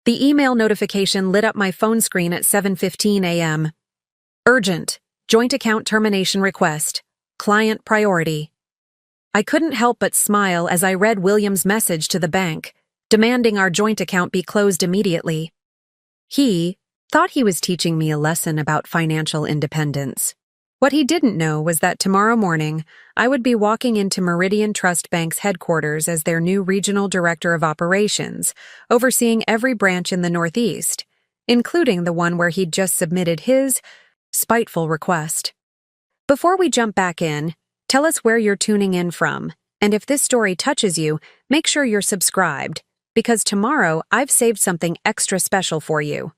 The email notification lit up my phone screen at 7:15 a.m. Urgent. Joint account termination request. Client priority. I couldn't help but smile as I read William's message to the bank, demanding our joint account be closed immediately. He thought he was teaching me a lesson about financial independence. What he didn't know was that tomorrow morning, I would be walking into Meridian Trust Bank's headquarters as their new regional director of operations, overseeing every branch in the Northeast, including the one where he'd just submitted his spiteful request. Before we jump back in, tell us where you're tuning in from, and if this story touches you, make sure you're subscribed, because tomorrow I've saved something extra special for you.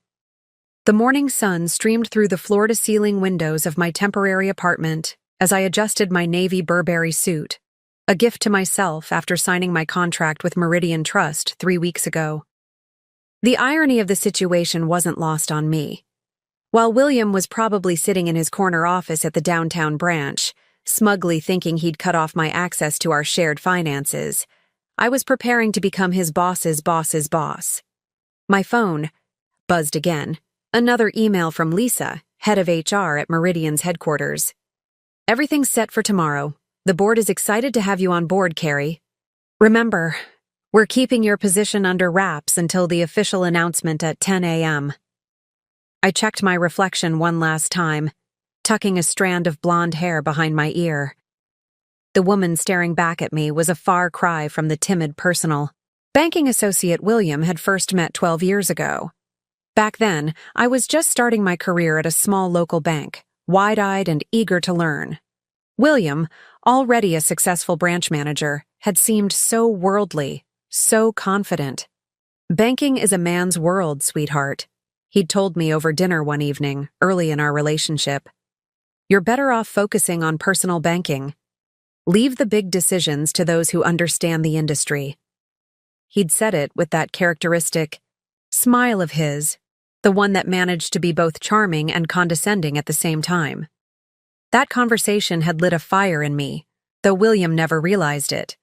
The morning sun streamed through the floor-to-ceiling windows of my temporary apartment as I adjusted my navy Burberry suit, a gift to myself after signing my contract with Meridian Trust 3 weeks ago. The irony of the situation wasn't lost on me. While William was probably sitting in his corner office at the downtown branch, smugly thinking he'd cut off my access to our shared finances, I was preparing to become his boss's boss's boss. My phone buzzed again. Another email from Lisa, head of HR at Meridian's headquarters. Everything's set for tomorrow. The board is excited to have you on board, Carrie. Remember, we're keeping your position under wraps until the official announcement at 10 a.m. I checked my reflection one last time, tucking a strand of blonde hair behind my ear. The woman staring back at me was a far cry from the timid personal banking associate William had first met 12 years ago. Back then, I was just starting my career at a small local bank, wide-eyed and eager to learn. William, already a successful branch manager, had seemed so worldly, so confident. Banking is a man's world, sweetheart, he'd told me over dinner one evening, early in our relationship. You're better off focusing on personal banking. Leave the big decisions to those who understand the industry. He'd said it with that characteristic smile of his, the one that managed to be both charming and condescending at the same time. That conversation had lit a fire in me, though William never realized it.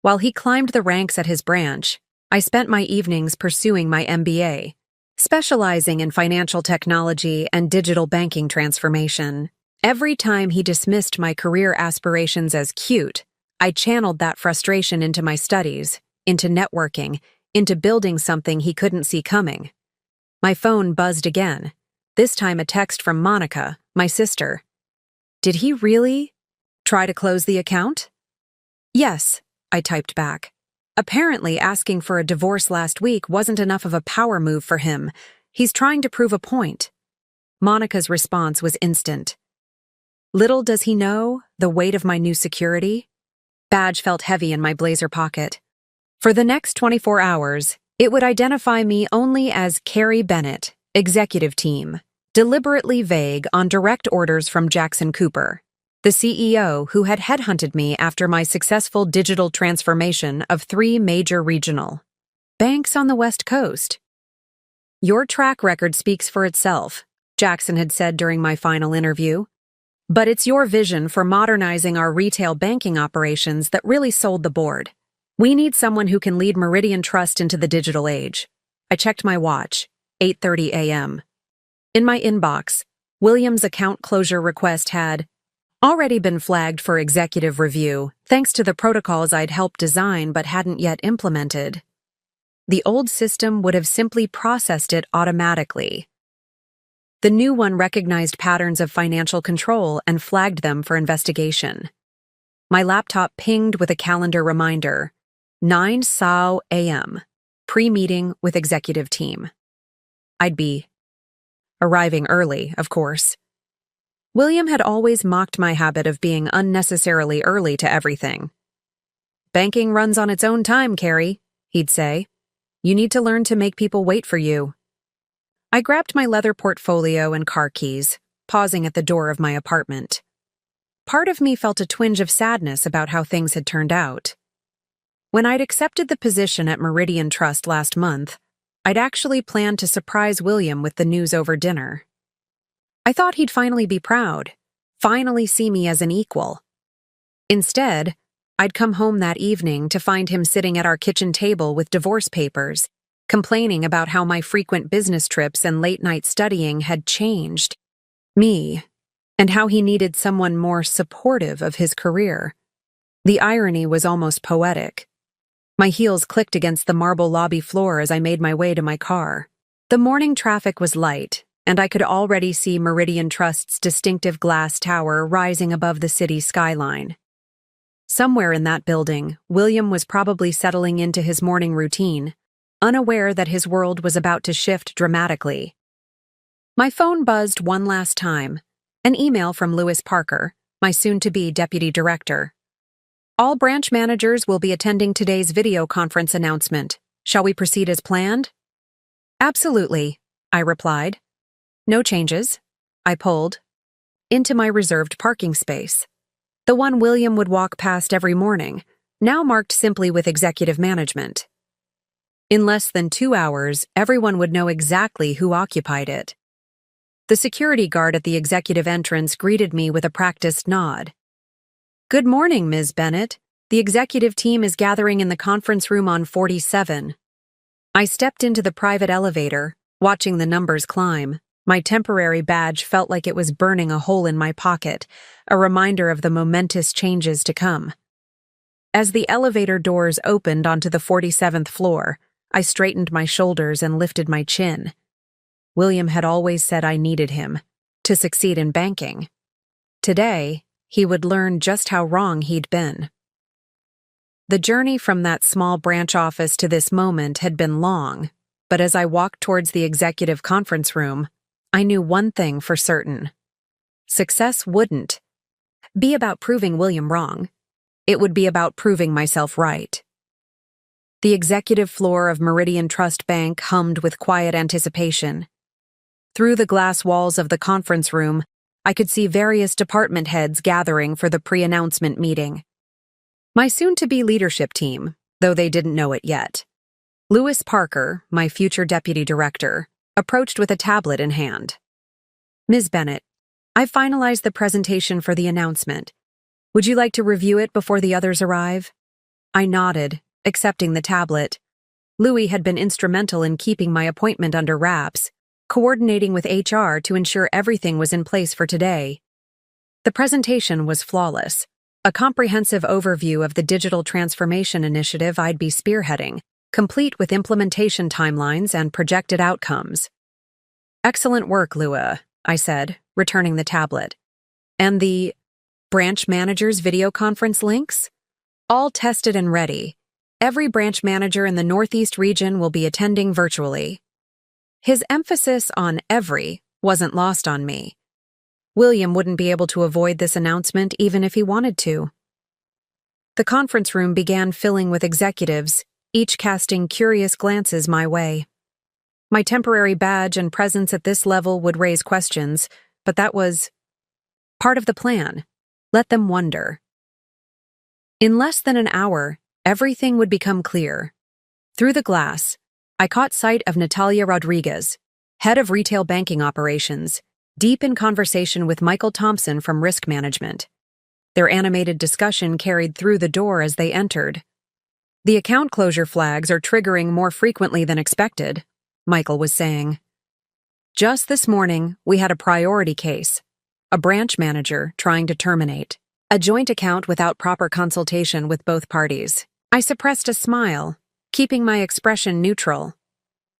While he climbed the ranks at his branch, I spent my evenings pursuing my MBA, specializing in financial technology and digital banking transformation. Every time he dismissed my career aspirations as cute, I channeled that frustration into my studies, into networking, into building something he couldn't see coming. My phone buzzed again, this time a text from Monica, my sister. Did he really try to close the account? Yes, I typed back. Apparently, asking for a divorce last week wasn't enough of a power move for him. He's trying to prove a point. Monica's response was instant. Little does he know the weight of my new security. Badge felt heavy in my blazer pocket. For the next 24 hours, it would identify me only as Carrie Bennett, executive team, deliberately vague on direct orders from Jackson Cooper, the CEO who had headhunted me after my successful digital transformation of 3 major regional banks on the West Coast. Your track record speaks for itself, Jackson had said during my final interview. But it's your vision for modernizing our retail banking operations that really sold the board. We need someone who can lead Meridian Trust into the digital age. I checked my watch, 8:30 a.m. In my inbox, William's account closure request had already been flagged for executive review, thanks to the protocols I'd helped design but hadn't yet implemented. The old system would have simply processed it automatically. The new one recognized patterns of financial control and flagged them for investigation. My laptop pinged with a calendar reminder, 9 SAO a.m., pre-meeting with executive team. I'd be arriving early, of course. William had always mocked my habit of being unnecessarily early to everything. Banking runs on its own time, Carrie, he'd say. You need to learn to make people wait for you. I grabbed my leather portfolio and car keys, pausing at the door of my apartment. Part of me felt a twinge of sadness about how things had turned out. When I'd accepted the position at Meridian Trust last month, I'd actually planned to surprise William with the news over dinner. I thought he'd finally be proud, finally see me as an equal. Instead, I'd come home that evening to find him sitting at our kitchen table with divorce papers, complaining about how my frequent business trips and late-night studying had changed me, and how he needed someone more supportive of his career. The irony was almost poetic. My heels clicked against the marble lobby floor as I made my way to my car. The morning traffic was light, and I could already see Meridian Trust's distinctive glass tower rising above the city skyline. Somewhere in that building, William was probably settling into his morning routine, unaware that his world was about to shift dramatically. My phone buzzed one last time, an email from Lewis Parker, my soon-to-be deputy director. All branch managers will be attending today's video conference announcement. Shall we proceed as planned? Absolutely, I replied. No changes. I pulled into my reserved parking space. The one William would walk past every morning, now marked simply with executive management. In less than 2 hours, everyone would know exactly who occupied it. The security guard at the executive entrance greeted me with a practiced nod. Good morning, Ms. Bennett. The executive team is gathering in the conference room on 47. I stepped into the private elevator, watching the numbers climb. My temporary badge felt like it was burning a hole in my pocket, a reminder of the momentous changes to come. As the elevator doors opened onto the 47th floor, I straightened my shoulders and lifted my chin. William had always said I needed him to succeed in banking. Today, he would learn just how wrong he'd been. The journey from that small branch office to this moment had been long, but as I walked towards the executive conference room, I knew one thing for certain. Success wouldn't be about proving William wrong. It would be about proving myself right. The executive floor of Meridian Trust Bank hummed with quiet anticipation. Through the glass walls of the conference room, I could see various department heads gathering for the pre-announcement meeting. My soon-to-be leadership team, though they didn't know it yet. Lewis Parker, my future deputy director, approached with a tablet in hand. Ms. Bennett, I've finalized the presentation for the announcement. Would you like to review it before the others arrive? I nodded, accepting the tablet. Louis had been instrumental in keeping my appointment under wraps, coordinating with HR to ensure everything was in place for today. The presentation was flawless, a comprehensive overview of the digital transformation initiative I'd be spearheading, complete with implementation timelines and projected outcomes. Excellent work, Lua, I said, returning the tablet. And the branch manager's video conference links? All tested and ready. Every branch manager in the Northeast region will be attending virtually. His emphasis on every wasn't lost on me. William wouldn't be able to avoid this announcement even if he wanted to. The conference room began filling with executives, each casting curious glances my way. My temporary badge and presence at this level would raise questions, but that was part of the plan. Let them wonder. In less than an hour, everything would become clear. Through the glass, I caught sight of Natalia Rodriguez, head of retail banking operations, deep in conversation with Michael Thompson from Risk Management. Their animated discussion carried through the door as they entered. The account closure flags are triggering more frequently than expected, Michael was saying. Just this morning, we had a priority case. A branch manager trying to terminate a joint account without proper consultation with both parties. I suppressed a smile, keeping my expression neutral.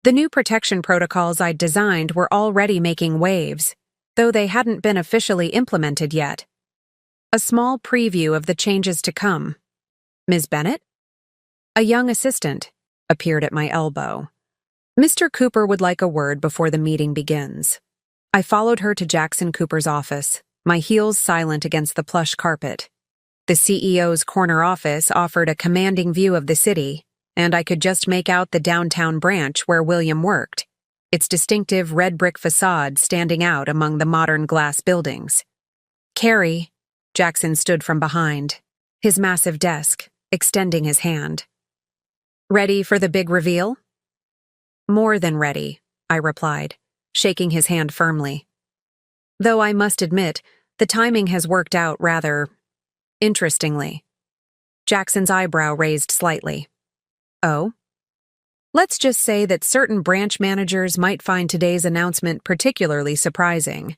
The new protection protocols I'd designed were already making waves, though they hadn't been officially implemented yet. A small preview of the changes to come. Ms. Bennett? A young assistant appeared at my elbow. Mr. Cooper would like a word before the meeting begins. I followed her to Jackson Cooper's office, my heels silent against the plush carpet. The CEO's corner office offered a commanding view of the city, and I could just make out the downtown branch where William worked, its distinctive red brick facade standing out among the modern glass buildings. Carrie, Jackson stood from behind, his massive desk, extending his hand. Ready for the big reveal? More than ready, I replied, shaking his hand firmly. Though I must admit, the timing has worked out rather interestingly. Jackson's eyebrow raised slightly. Oh? Let's just say that certain branch managers might find today's announcement particularly surprising.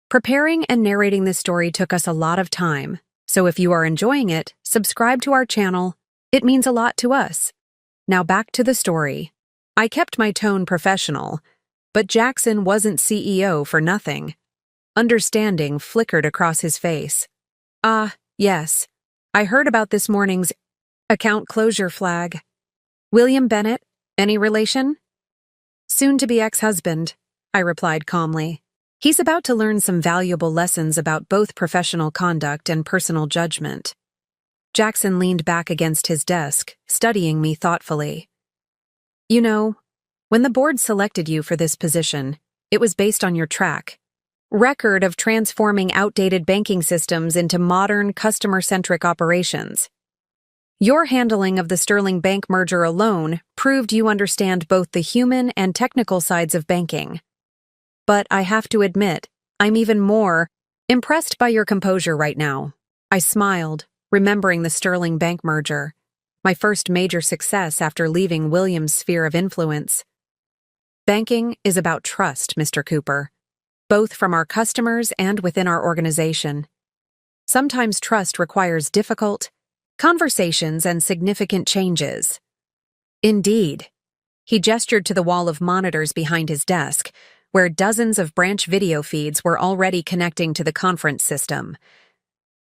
Preparing and narrating this story took us a lot of time, so if you are enjoying it, subscribe to our channel. It means a lot to us. Now back to the story. I kept my tone professional, but Jackson wasn't CEO for nothing. Understanding flickered across his face. Yes. I heard about this morning's account closure flag. William Bennett, any relation? Soon-to-be ex-husband, I replied calmly. He's about to learn some valuable lessons about both professional conduct and personal judgment. Jackson leaned back against his desk, studying me thoughtfully. You know, when the board selected you for this position, it was based on your track record of transforming outdated banking systems into modern, customer-centric operations. Your handling of the Sterling Bank merger alone proved you understand both the human and technical sides of banking. But I have to admit, I'm even more impressed by your composure right now. I smiled, remembering the Sterling Bank merger, my first major success after leaving William's sphere of influence. Banking is about trust, Mr. Cooper, both from our customers and within our organization. Sometimes trust requires difficult conversations and significant changes. Indeed. He gestured to the wall of monitors behind his desk, where dozens of branch video feeds were already connecting to the conference system.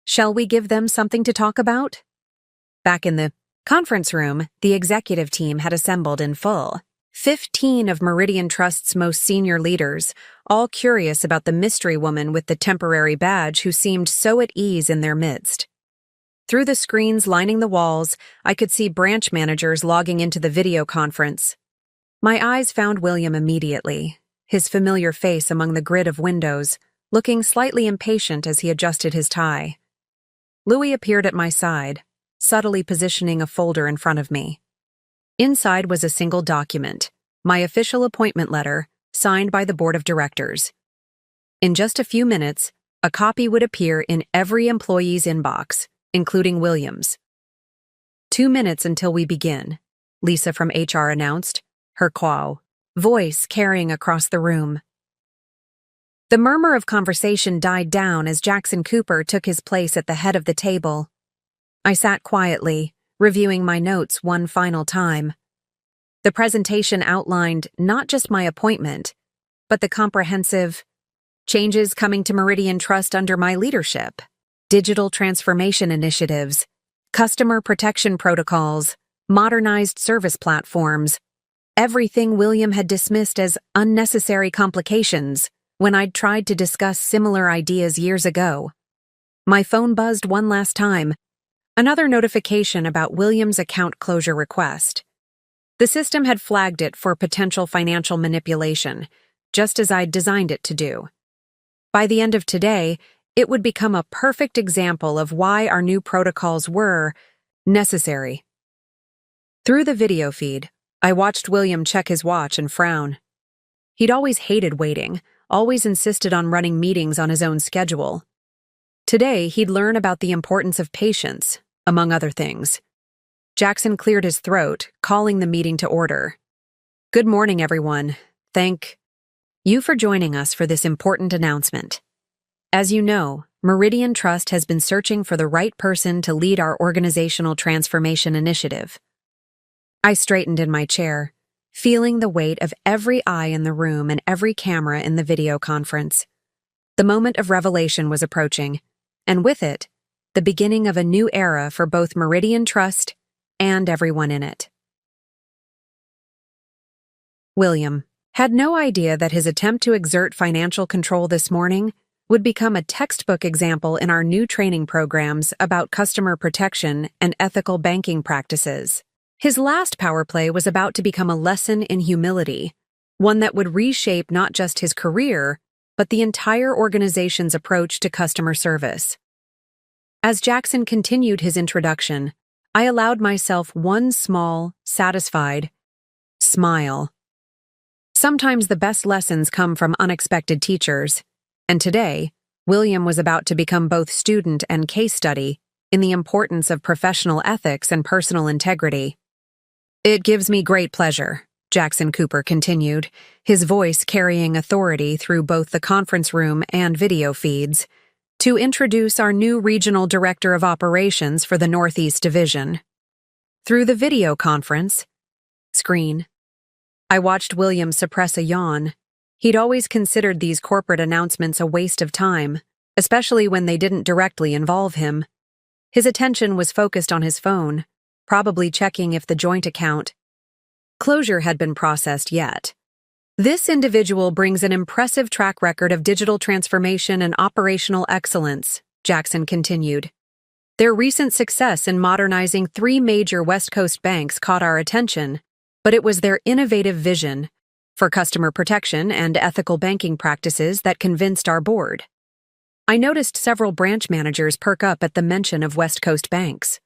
Shall we give them something to talk about? Back in the conference room, the executive team had assembled in full. 15 of Meridian Trust's most senior leaders, all curious about the mystery woman with the temporary badge who seemed so at ease in their midst. Through the screens lining the walls, I could see branch managers logging into the video conference. My eyes found William immediately, his familiar face among the grid of windows, looking slightly impatient as he adjusted his tie. Louis appeared at my side, subtly positioning a folder in front of me. Inside was a single document, my official appointment letter, signed by the board of directors. In just a few minutes, a copy would appear in every employee's inbox, including William's. 2 minutes until we begin, Lisa from HR announced, her voice carrying across the room. The murmur of conversation died down as Jackson Cooper took his place at the head of the table. I sat quietly, reviewing my notes one final time. The presentation outlined not just my appointment, but the comprehensive changes coming to Meridian Trust under my leadership, digital transformation initiatives, customer protection protocols, modernized service platforms, everything William had dismissed as unnecessary complications when I'd tried to discuss similar ideas years ago. My phone buzzed one last time. Another notification about William's account closure request. The system had flagged it for potential financial manipulation, just as I'd designed it to do. By the end of today, it would become a perfect example of why our new protocols were necessary. Through the video feed, I watched William check his watch and frown. He'd always hated waiting, always insisted on running meetings on his own schedule. Today, he'd learn about the importance of patience, among other things. Jackson cleared his throat, calling the meeting to order. Good morning, everyone. Thank you for joining us for this important announcement. As you know, Meridian Trust has been searching for the right person to lead our organizational transformation initiative. I straightened in my chair, feeling the weight of every eye in the room and every camera in the video conference. The moment of revelation was approaching, and with it, the beginning of a new era for both Meridian Trust and everyone in it. William had no idea that his attempt to exert financial control this morning would become a textbook example in our new training programs about customer protection and ethical banking practices. His last power play was about to become a lesson in humility, one that would reshape not just his career, but the entire organization's approach to customer service. As Jackson continued his introduction, I allowed myself one small, satisfied smile. Sometimes the best lessons come from unexpected teachers, and today, William was about to become both student and case study in the importance of professional ethics and personal integrity. It gives me great pleasure, Jackson Cooper continued, his voice carrying authority through both the conference room and video feeds, to introduce our new Regional Director of Operations for the Northeast Division. Through the video conference screen, I watched William suppress a yawn. He'd always considered these corporate announcements a waste of time, especially when they didn't directly involve him. His attention was focused on his phone, probably checking if the joint account closure had been processed yet. This individual brings an impressive track record of digital transformation and operational excellence, Jackson continued. Their recent success in modernizing 3 major West Coast banks caught our attention, but it was their innovative vision for customer protection and ethical banking practices that convinced our board. I noticed several branch managers perk up at the mention of West Coast banks.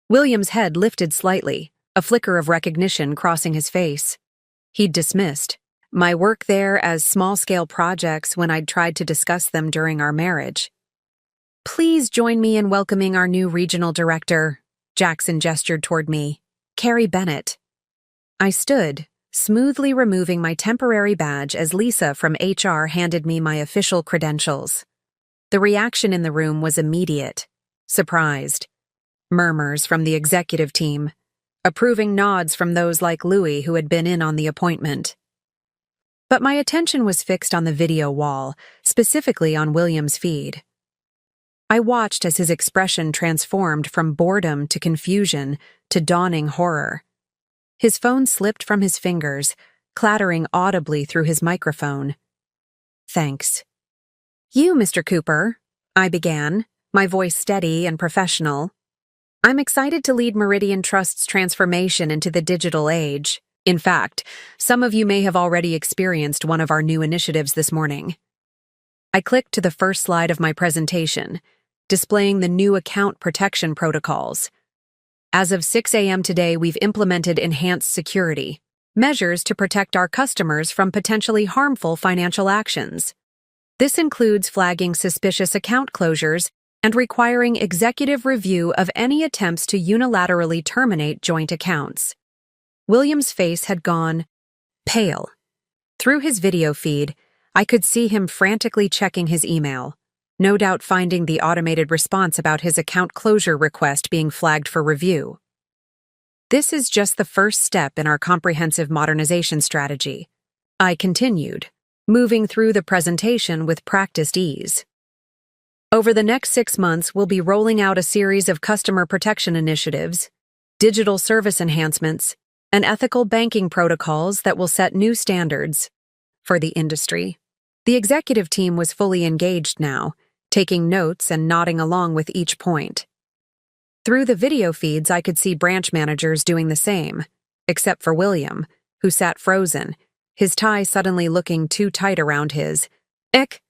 William's head lifted slightly, a flicker of recognition crossing his face. He'd dismissed my work there as small-scale projects when I'd tried to discuss them during our marriage. Please join me in welcoming our new regional director, Jackson gestured toward me, Carrie Bennett. I stood, smoothly removing my temporary badge as Lisa from HR handed me my official credentials. The reaction in the room was immediate, surprised. Murmurs from the executive team, approving nods from those like Louis who had been in on the appointment. But my attention was fixed on the video wall, specifically on William's feed. I watched as his expression transformed from boredom to confusion to dawning horror. His phone slipped from his fingers, clattering audibly through his microphone. Thanks. You, Mr. Cooper, I began, my voice steady and professional. I'm excited to lead Meridian Trust's transformation into the digital age. In fact, some of you may have already experienced one of our new initiatives this morning. I clicked to the first slide of my presentation, displaying the new account protection protocols. As of 6 a.m. today, we've implemented enhanced security, measures to protect our customers from potentially harmful financial actions. This includes flagging suspicious account closures and requiring executive review of any attempts to unilaterally terminate joint accounts. William's face had gone pale. Through his video feed, I could see him frantically checking his email, no doubt finding the automated response about his account closure request being flagged for review. This is just the first step in our comprehensive modernization strategy, I continued, moving through the presentation with practiced ease. Over the next 6 months, we'll be rolling out a series of customer protection initiatives, digital service enhancements, and ethical banking protocols that will set new standards for the industry. The executive team was fully engaged now, taking notes and nodding along with each point. Through the video feeds, I could see branch managers doing the same, except for William, who sat frozen, his tie suddenly looking too tight around his neck.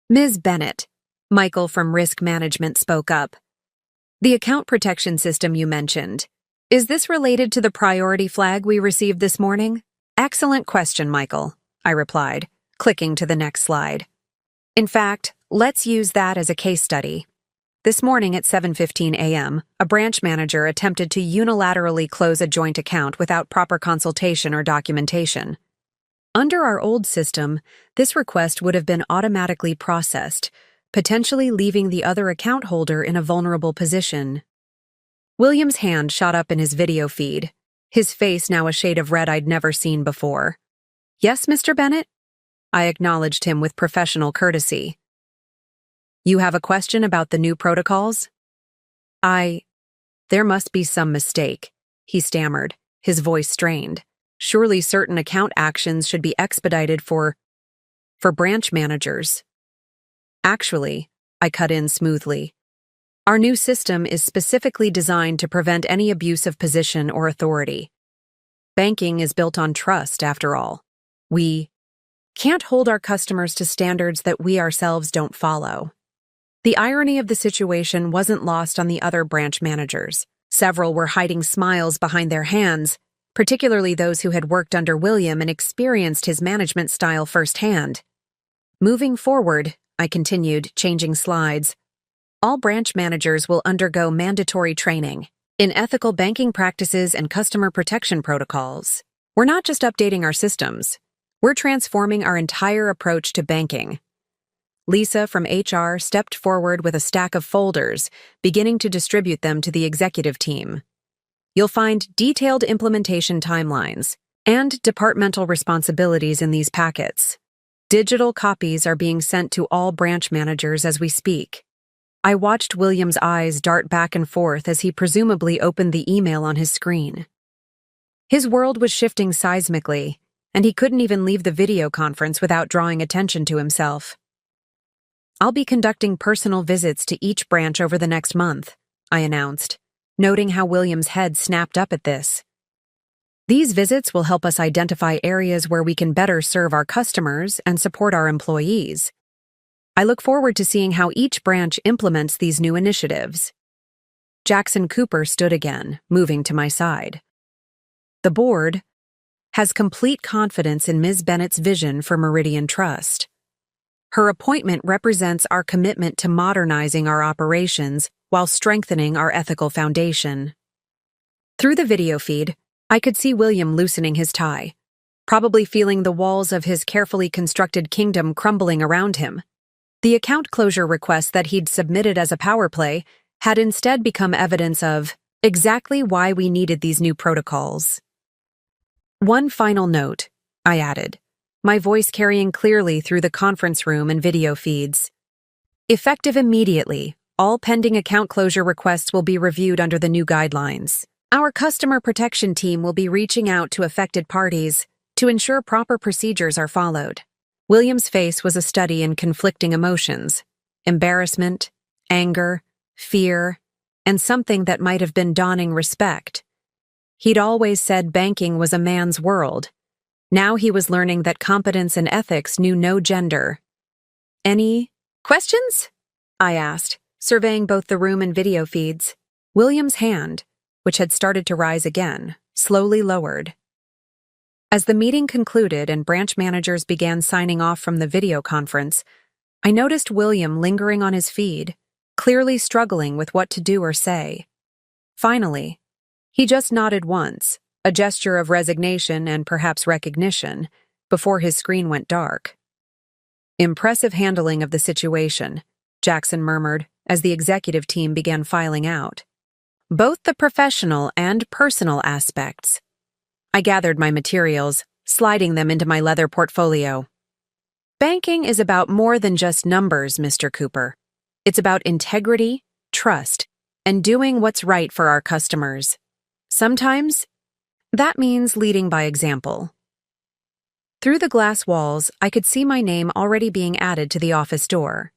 Ms. Bennett, Michael from Risk Management spoke up. The account protection system you mentioned, is this related to the priority flag we received this morning? Excellent question, Michael, I replied, clicking to the next slide. In fact, let's use that as a case study. This morning at 7:15 a.m., a branch manager attempted to unilaterally close a joint account without proper consultation or documentation. Under our old system, this request would have been automatically processed, potentially leaving the other account holder in a vulnerable position. William's hand shot up in his video feed, his face now a shade of red I'd never seen before. Yes, Mr. Bennett? I acknowledged him with professional courtesy. You have a question about the new protocols? There must be some mistake, he stammered, his voice strained. Surely certain account actions should be expedited for branch managers. Actually, I cut in smoothly. Our new system is specifically designed to prevent any abuse of position or authority. Banking is built on trust, after all. We can't hold our customers to standards that we ourselves don't follow. The irony of the situation wasn't lost on the other branch managers. Several were hiding smiles behind their hands, particularly those who had worked under William and experienced his management style firsthand. Moving forward, I continued, changing slides. All branch managers will undergo mandatory training, In ethical banking practices and customer protection protocols, we're not just updating our systems, we're transforming our entire approach to banking. Lisa from HR stepped forward with a stack of folders, beginning to distribute them to the executive team. You'll find detailed implementation timelines and departmental responsibilities in these packets. Digital copies are being sent to all branch managers as we speak. I watched William's eyes dart back and forth as he presumably opened the email on his screen. His world was shifting seismically, and he couldn't even leave the video conference without drawing attention to himself. I'll be conducting personal visits to each branch over the next month, I announced, noting how William's head snapped up at this. These visits will help us identify areas where we can better serve our customers and support our employees. I look forward to seeing how each branch implements these new initiatives. Jackson Cooper stood again, moving to my side. The board has complete confidence in Ms. Bennett's vision for Meridian Trust. Her appointment represents our commitment to modernizing our operations while strengthening our ethical foundation. Through the video feed, I could see William loosening his tie, probably feeling the walls of his carefully constructed kingdom crumbling around him. The account closure request that he'd submitted as a power play had instead become evidence of exactly why we needed these new protocols. One final note, I added, my voice carrying clearly through the conference room and video feeds. Effective immediately, all pending account closure requests will be reviewed under the new guidelines. Our customer protection team will be reaching out to affected parties to ensure proper procedures are followed. William's face was a study in conflicting emotions: embarrassment, anger, fear, and something that might have been dawning respect. He'd always said banking was a man's world. Now he was learning that competence and ethics knew no gender. Any questions? I asked, surveying both the room and video feeds. William's hand, which had started to rise again, slowly lowered. As the meeting concluded and branch managers began signing off from the video conference, I noticed William lingering on his feed, clearly struggling with what to do or say. Finally, he just nodded once, a gesture of resignation and perhaps recognition, before his screen went dark. Impressive handling of the situation, Jackson murmured as the executive team began filing out. Both the professional and personal aspects. I gathered my materials, sliding them into my leather portfolio. Banking is about more than just numbers, Mr. Cooper. It's about integrity, trust, and doing what's right for our customers. Sometimes, that means leading by example. Through the glass walls, I could see my name already being added to the office door.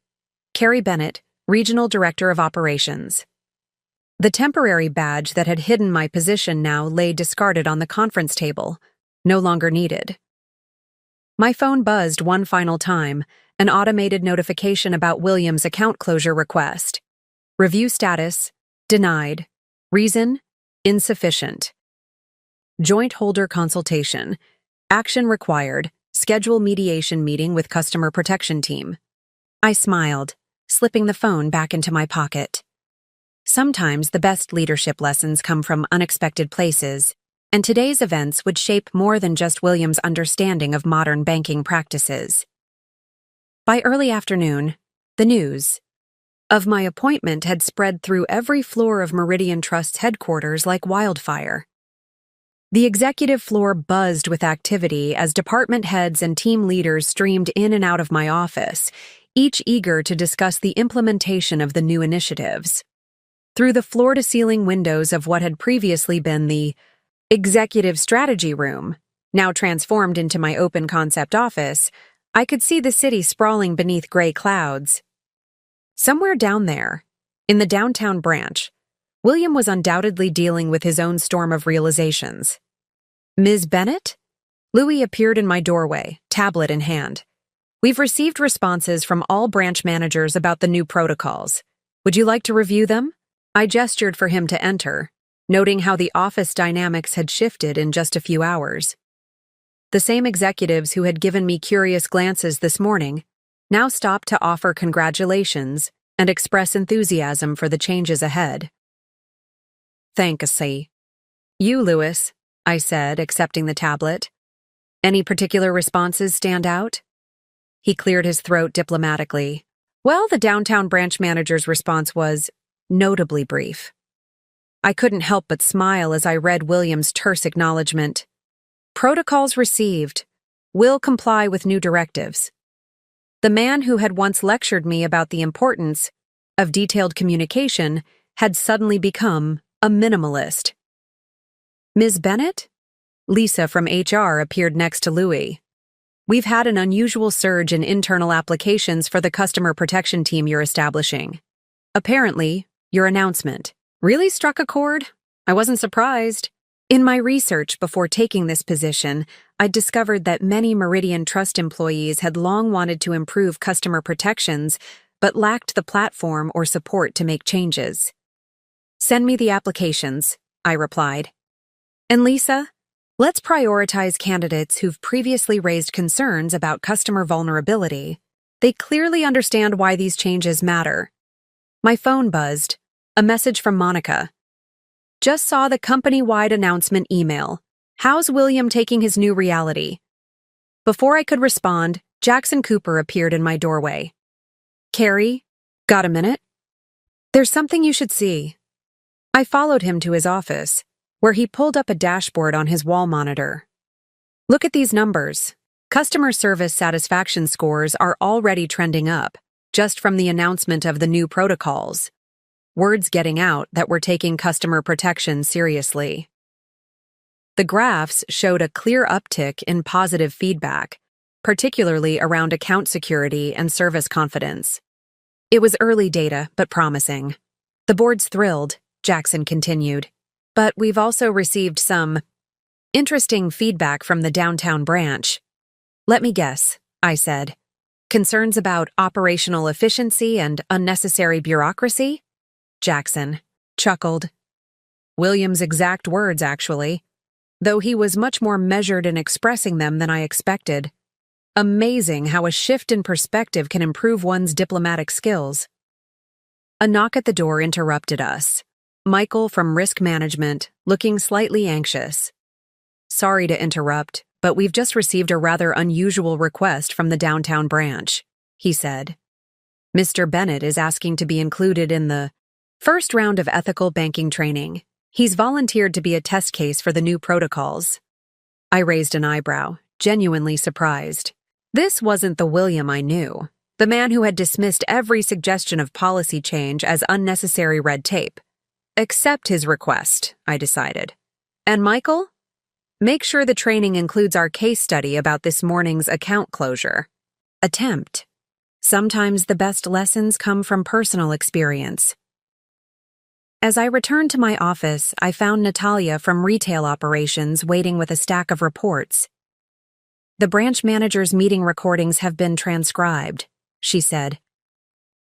Carrie Bennett, Regional Director of Operations. The temporary badge that had hidden my position now lay discarded on the conference table, no longer needed. My phone buzzed one final time, an automated notification about William's account closure request. Review status: denied. Reason: insufficient. Joint holder consultation. Action required. Schedule mediation meeting with customer protection team. I smiled, slipping the phone back into my pocket. Sometimes the best leadership lessons come from unexpected places, and today's events would shape more than just William's understanding of modern banking practices. By early afternoon, the news of my appointment had spread through every floor of Meridian Trust's headquarters like wildfire. The executive floor buzzed with activity as department heads and team leaders streamed in and out of my office, each eager to discuss the implementation of the new initiatives. Through the floor-to-ceiling windows of what had previously been the executive strategy room, now transformed into my open-concept office, I could see the city sprawling beneath gray clouds. Somewhere down there, in the downtown branch, William was undoubtedly dealing with his own storm of realizations. Ms. Bennett? Louis appeared in my doorway, tablet in hand. We've received responses from all branch managers about the new protocols. Would you like to review them? I gestured for him to enter, noting how the office dynamics had shifted in just a few hours. The same executives who had given me curious glances this morning now stopped to offer congratulations and express enthusiasm for the changes ahead. Thanks. You, Lewis, I said, accepting the tablet. Any particular responses stand out? He cleared his throat diplomatically. Well, the downtown branch manager's response was notably brief. I couldn't help but smile as I read William's terse acknowledgement. Protocols received. Will comply with new directives. The man who had once lectured me about the importance of detailed communication had suddenly become a minimalist. Ms. Bennett? Lisa from HR appeared next to Louis. We've had an unusual surge in internal applications for the customer protection team you're establishing. Apparently, your announcement really struck a chord. I wasn't surprised. In my research before taking this position, I discovered that many Meridian Trust employees had long wanted to improve customer protections, but lacked the platform or support to make changes. Send me the applications, I replied. And Lisa, let's prioritize candidates who've previously raised concerns about customer vulnerability. They clearly understand why these changes matter. My phone buzzed. A message from Monica. Just saw the company-wide announcement email. How's William taking his new reality? Before I could respond, Jackson Cooper appeared in my doorway. Carrie, got a minute? There's something you should see. I followed him to his office, where he pulled up a dashboard on his wall monitor. Look at these numbers. Customer service satisfaction scores are already trending up, just from the announcement of the new protocols. Word's getting out that we're taking customer protection seriously. The graphs showed a clear uptick in positive feedback, particularly around account security and service confidence. It was early data, but promising. The board's thrilled, Jackson continued. But we've also received some interesting feedback from the downtown branch. Let me guess, I said. Concerns about operational efficiency and unnecessary bureaucracy? Jackson chuckled. William's exact words, actually, though he was much more measured in expressing them than I expected. Amazing how a shift in perspective can improve one's diplomatic skills. A knock at the door interrupted us. Michael from Risk Management, looking slightly anxious. Sorry to interrupt, but we've just received a rather unusual request from the downtown branch, he said. Mr. Bennett is asking to be included in the first round of ethical banking training. He's volunteered to be a test case for the new protocols. I raised an eyebrow, genuinely surprised. This wasn't the William I knew, the man who had dismissed every suggestion of policy change as unnecessary red tape. Accept his request, I decided. And Michael? Make sure the training includes our case study about this morning's account closure. Attempt. Sometimes the best lessons come from personal experience. As I returned to my office, I found Natalia from retail operations waiting with a stack of reports. The branch manager's meeting recordings have been transcribed, she said.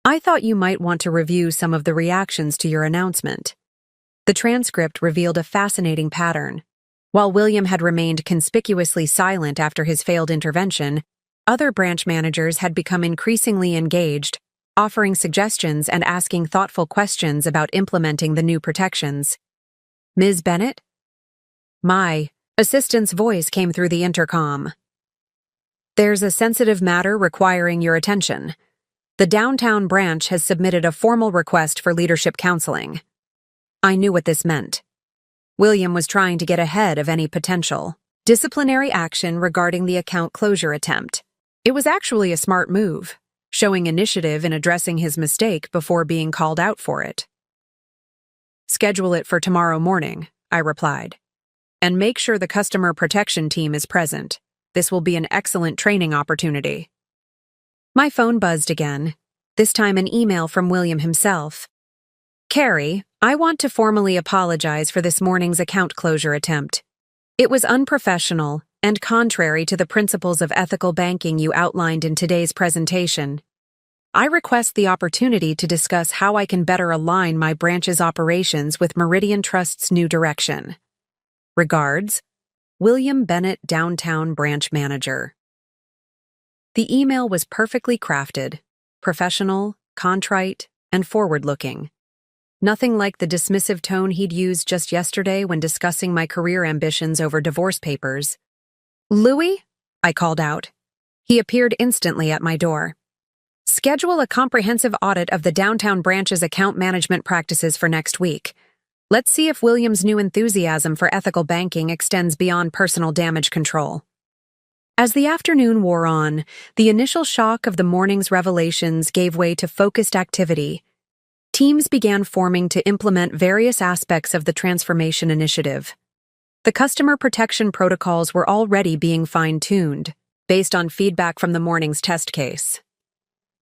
I thought you might want to review some of the reactions to your announcement. The transcript revealed a fascinating pattern. While William had remained conspicuously silent after his failed intervention, other branch managers had become increasingly engaged, offering suggestions and asking thoughtful questions about implementing the new protections. Ms. Bennett? My assistant's voice came through the intercom. There's a sensitive matter requiring your attention. The downtown branch has submitted a formal request for leadership counseling. I knew what this meant. William was trying to get ahead of any potential disciplinary action regarding the account closure attempt. It was actually a smart move, showing initiative in addressing his mistake before being called out for it. Schedule it for tomorrow morning, I replied. And make sure the customer protection team is present. This will be an excellent training opportunity. My phone buzzed again, this time an email from William himself. Carrie, I want to formally apologize for this morning's account closure attempt. It was unprofessional and contrary to the principles of ethical banking you outlined in today's presentation. I request the opportunity to discuss how I can better align my branch's operations with Meridian Trust's new direction. Regards, William Bennett, Downtown Branch Manager. The email was perfectly crafted, professional, contrite, and forward-looking. nothing like the dismissive tone he'd used just yesterday when discussing my career ambitions over divorce papers. "Louis?" I called out. He appeared instantly at my door. "Schedule a comprehensive audit of the downtown branch's account management practices for next week. Let's see if William's new enthusiasm for ethical banking extends beyond personal damage control." As the afternoon wore on, the initial shock of the morning's revelations gave way to focused activity. Teams began forming to implement various aspects of the transformation initiative. The customer protection protocols were already being fine-tuned, based on feedback from the morning's test case.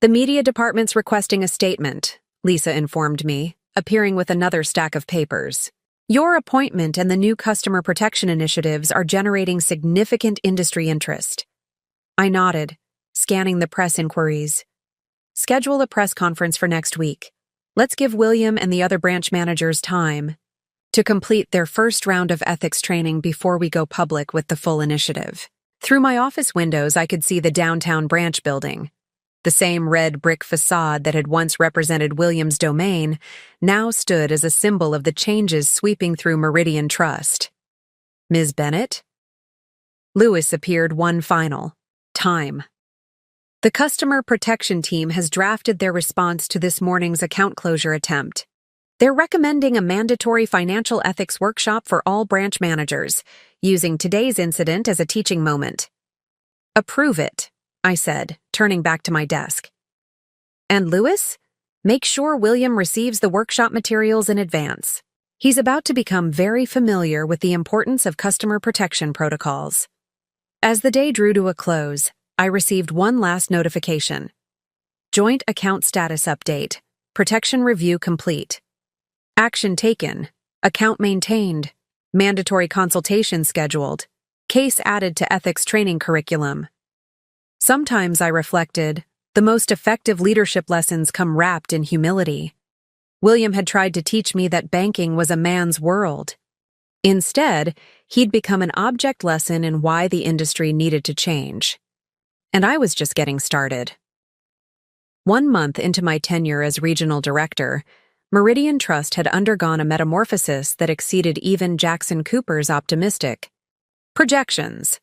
"The media department's requesting a statement," Lisa informed me, appearing with another stack of papers. "Your appointment and the new customer protection initiatives are generating significant industry interest." I nodded, scanning the press inquiries. "Schedule a press conference for next week. Let's give William and the other branch managers time to complete their first round of ethics training before we go public with the full initiative." Through my office windows, I could see the downtown branch building. The same red brick facade that had once represented William's domain now stood as a symbol of the changes sweeping through Meridian Trust. "Ms. Bennett?" Louis appeared one final time. "The customer protection team has drafted their response to this morning's account closure attempt. They're recommending a mandatory financial ethics workshop for all branch managers, using today's incident as a teaching moment." "Approve it," I said, turning back to my desk. "And Louis? Make sure William receives the workshop materials in advance. He's about to become very familiar with the importance of customer protection protocols." As the day drew to a close, I received one last notification. "Joint account status update. Protection review complete. Action taken. Account maintained. Mandatory consultation scheduled. Case added to ethics training curriculum." Sometimes, I reflected, the most effective leadership lessons come wrapped in humility. William had tried to teach me that banking was a man's world. Instead, he'd become an object lesson in why the industry needed to change. And I was just getting started. 1 month into my tenure as regional director, Meridian Trust had undergone a metamorphosis that exceeded even Jackson Cooper's optimistic projections.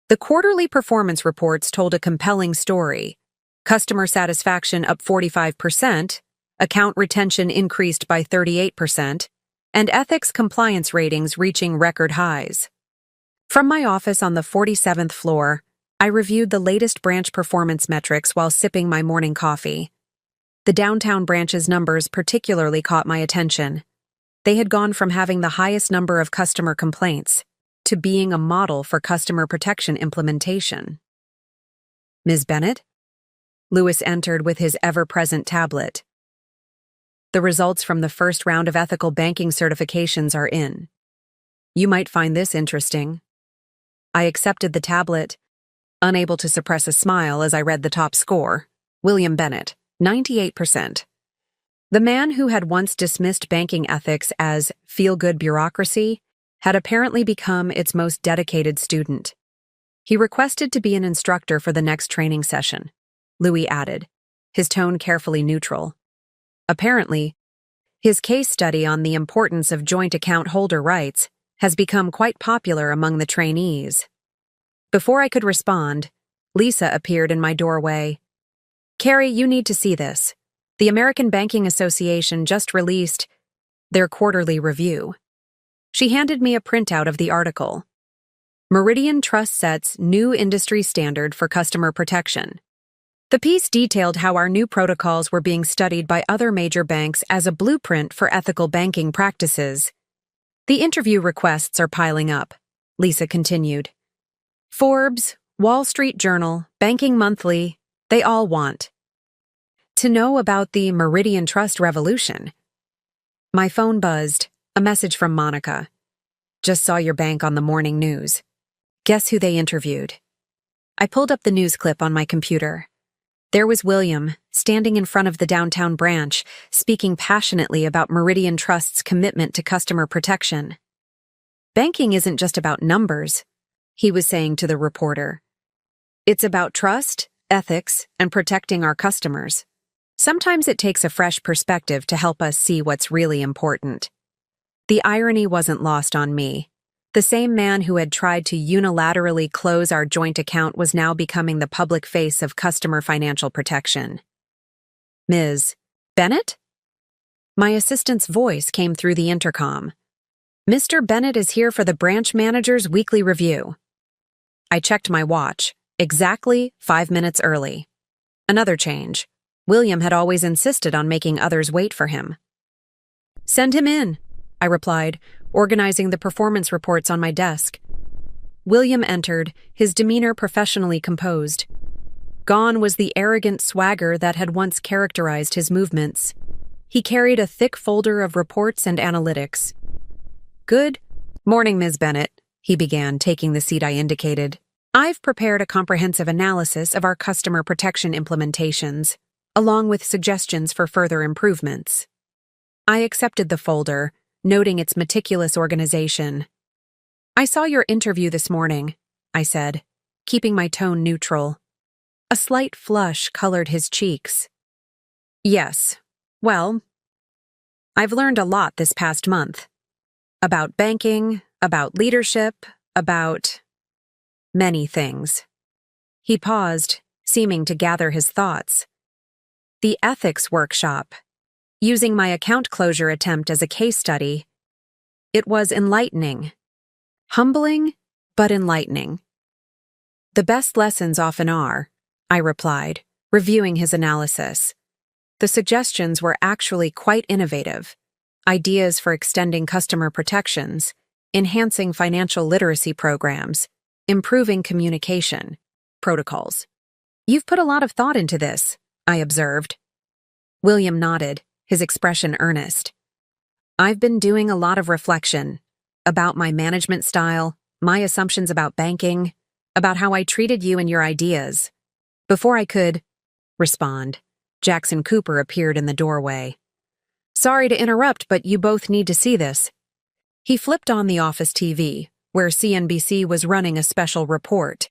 The quarterly performance reports told a compelling story. Customer satisfaction up 45%, account retention increased by 38%, and ethics compliance ratings reaching record highs. From my office on the 47th floor, I reviewed the latest branch performance metrics while sipping my morning coffee. The downtown branch's numbers particularly caught my attention. They had gone from having the highest number of customer complaints to being a model for customer protection implementation. "Ms. Bennett?" Louis entered with his ever-present tablet. "The results from the first round of ethical banking certifications are in. You might find this interesting." I accepted the tablet, unable to suppress a smile as I read the top score. William Bennett, 98%. The man who had once dismissed banking ethics as feel-good bureaucracy had apparently become its most dedicated student. He requested to be an instructor for the next training session, Louis added, his tone carefully neutral. Apparently, his case study on the importance of joint account holder rights has become quite popular among the trainees. Before I could respond, Lisa appeared in my doorway. "Carrie, you need to see this. The American Banking Association just released their quarterly review." She handed me a printout of the article. "Meridian Trust sets new industry standard for customer protection." The piece detailed how our new protocols were being studied by other major banks as a blueprint for ethical banking practices. "The interview requests are piling up," Lisa continued. "Forbes, Wall Street Journal, Banking Monthly, they all want to know about the Meridian Trust revolution." My phone buzzed. A message from Monica. "Just saw your bank on the morning news. Guess who they interviewed?" I pulled up the news clip on my computer. There was William, standing in front of the downtown branch, speaking passionately about Meridian Trust's commitment to customer protection. "Banking isn't just about numbers," he was saying to the reporter. "It's about trust, ethics, and protecting our customers. Sometimes it takes a fresh perspective to help us see what's really important. The irony wasn't lost on me. The same man who had tried to unilaterally close our joint account was now becoming the public face of customer financial protection. Ms. Bennett? My assistant's voice came through the intercom. Mr. Bennett is here for the branch manager's weekly review. I checked my watch, exactly 5 minutes early. Another change. William had always insisted on making others wait for him. Send him in, I replied, organizing the performance reports on my desk. William entered, his demeanor professionally composed. Gone was the arrogant swagger that had once characterized his movements. He carried a thick folder of reports and analytics. Good morning, Ms. Bennett, he began, taking the seat I indicated. I've prepared a comprehensive analysis of our customer protection implementations, along with suggestions for further improvements. I accepted the folder, noting its meticulous organization. I saw your interview this morning, I said, keeping my tone neutral. A slight flush colored his cheeks. Yes, well, I've learned a lot this past month. About banking, about leadership, about many things. He paused, seeming to gather his thoughts. The ethics workshop. Using my account closure attempt as a case study, it was enlightening. Humbling, but enlightening. The best lessons often are, I replied, reviewing his analysis. The suggestions were actually quite innovative. Ideas for extending customer protections, enhancing financial literacy programs, improving communication, protocols. You've put a lot of thought into this, I observed. William nodded, his expression earnest. I've been doing a lot of reflection about my management style, my assumptions about banking, about how I treated you and your ideas. Before I could respond, Jackson Cooper appeared in the doorway. Sorry to interrupt, but you both need to see this. He flipped on the office TV, where CNBC was running a special report.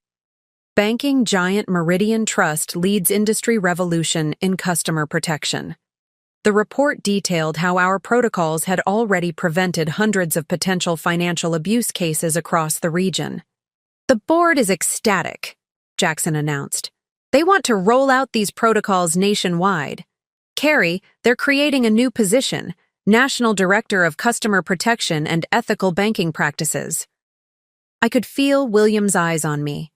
Banking giant Meridian Trust leads industry revolution in customer protection. The report detailed how our protocols had already prevented hundreds of potential financial abuse cases across the region. The board is ecstatic, Jackson announced. They want to roll out these protocols nationwide. Carrie, they're creating a new position, National Director of Customer Protection and Ethical Banking Practices. I could feel William's eyes on me.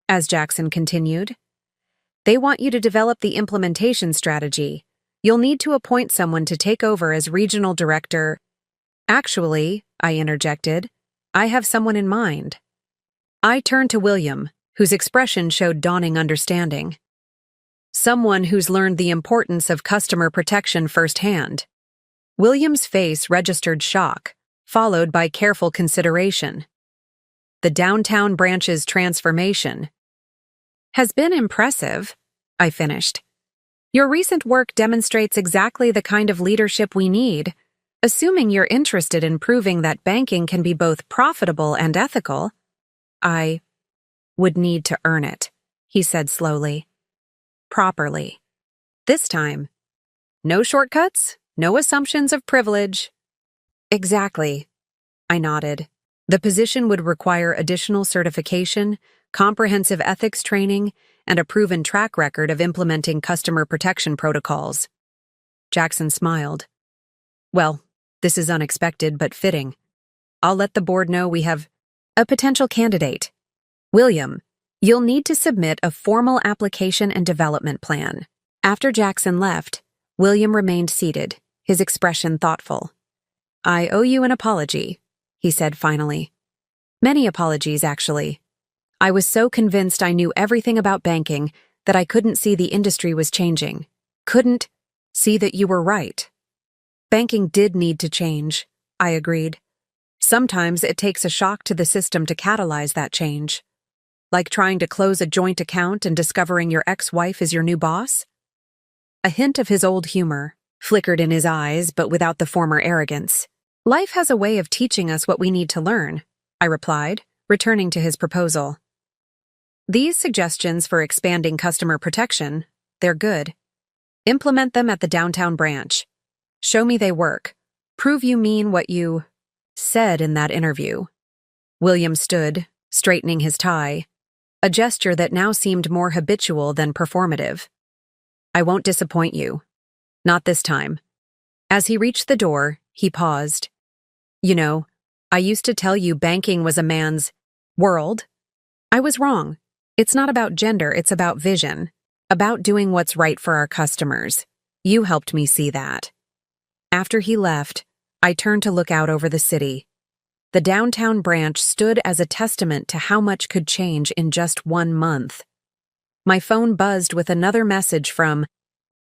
As Jackson continued, they want you to develop the implementation strategy. You'll need to appoint someone to take over as regional director. Actually, I interjected, I have someone in mind. I turned to William, whose expression showed dawning understanding. Someone who's learned the importance of customer protection firsthand. William's face registered shock, followed by careful consideration. The downtown branch's transformation has been impressive, I finished. Your recent work demonstrates exactly the kind of leadership we need, assuming you're interested in proving that banking can be both profitable and ethical. I would need to earn it, he said slowly. Properly. This time, no shortcuts, no assumptions of privilege. Exactly, I nodded. The position would require additional certification, comprehensive ethics training, and a proven track record of implementing customer protection protocols. Jackson smiled. Well, this is unexpected but fitting. I'll let the board know we have a potential candidate. William, you'll need to submit a formal application and development plan. After Jackson left, William remained seated, his expression thoughtful. I owe you an apology, he said finally. Many apologies, actually. I was so convinced I knew everything about banking that I couldn't see the industry was changing. Couldn't see that you were right. Banking did need to change, I agreed. Sometimes it takes a shock to the system to catalyze that change. Like trying to close a joint account and discovering your ex-wife is your new boss? A hint of his old humor flickered in his eyes, but without the former arrogance. Life has a way of teaching us what we need to learn, I replied, returning to his proposal. These suggestions for expanding customer protection, they're good. Implement them at the downtown branch. Show me they work. Prove you mean what you said in that interview. William stood, straightening his tie, a gesture that now seemed more habitual than performative. I won't disappoint you. Not this time. As he reached the door, he paused. You know, I used to tell you banking was a man's world. I was wrong. It's not about gender, it's about vision, about doing what's right for our customers. You helped me see that. After he left, I turned to look out over the city. The downtown branch stood as a testament to how much could change in just 1 month. My phone buzzed with another message from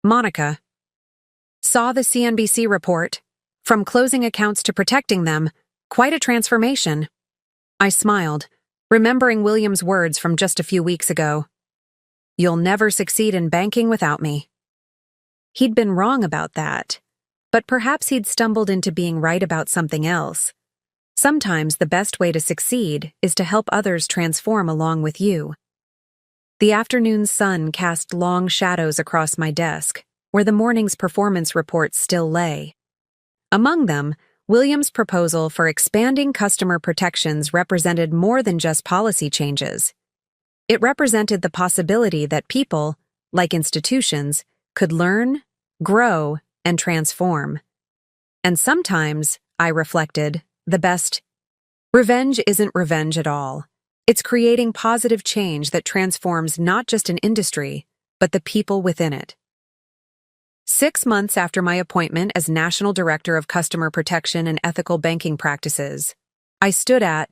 Monica. Saw the CNBC report. From closing accounts to protecting them, quite a transformation. I smiled, remembering William's words from just a few weeks ago. You'll never succeed in banking without me. He'd been wrong about that, but perhaps he'd stumbled into being right about something else. Sometimes the best way to succeed is to help others transform along with you. The afternoon sun cast long shadows across my desk, where the morning's performance reports still lay. Among them, William's proposal for expanding customer protections represented more than just policy changes. It represented the possibility that people, like institutions, could learn, grow, and transform. And sometimes, I reflected, the best revenge isn't revenge at all. It's creating positive change that transforms not just an industry, but the people within it. 6 months after my appointment as National Director of Customer Protection and Ethical Banking Practices, I stood at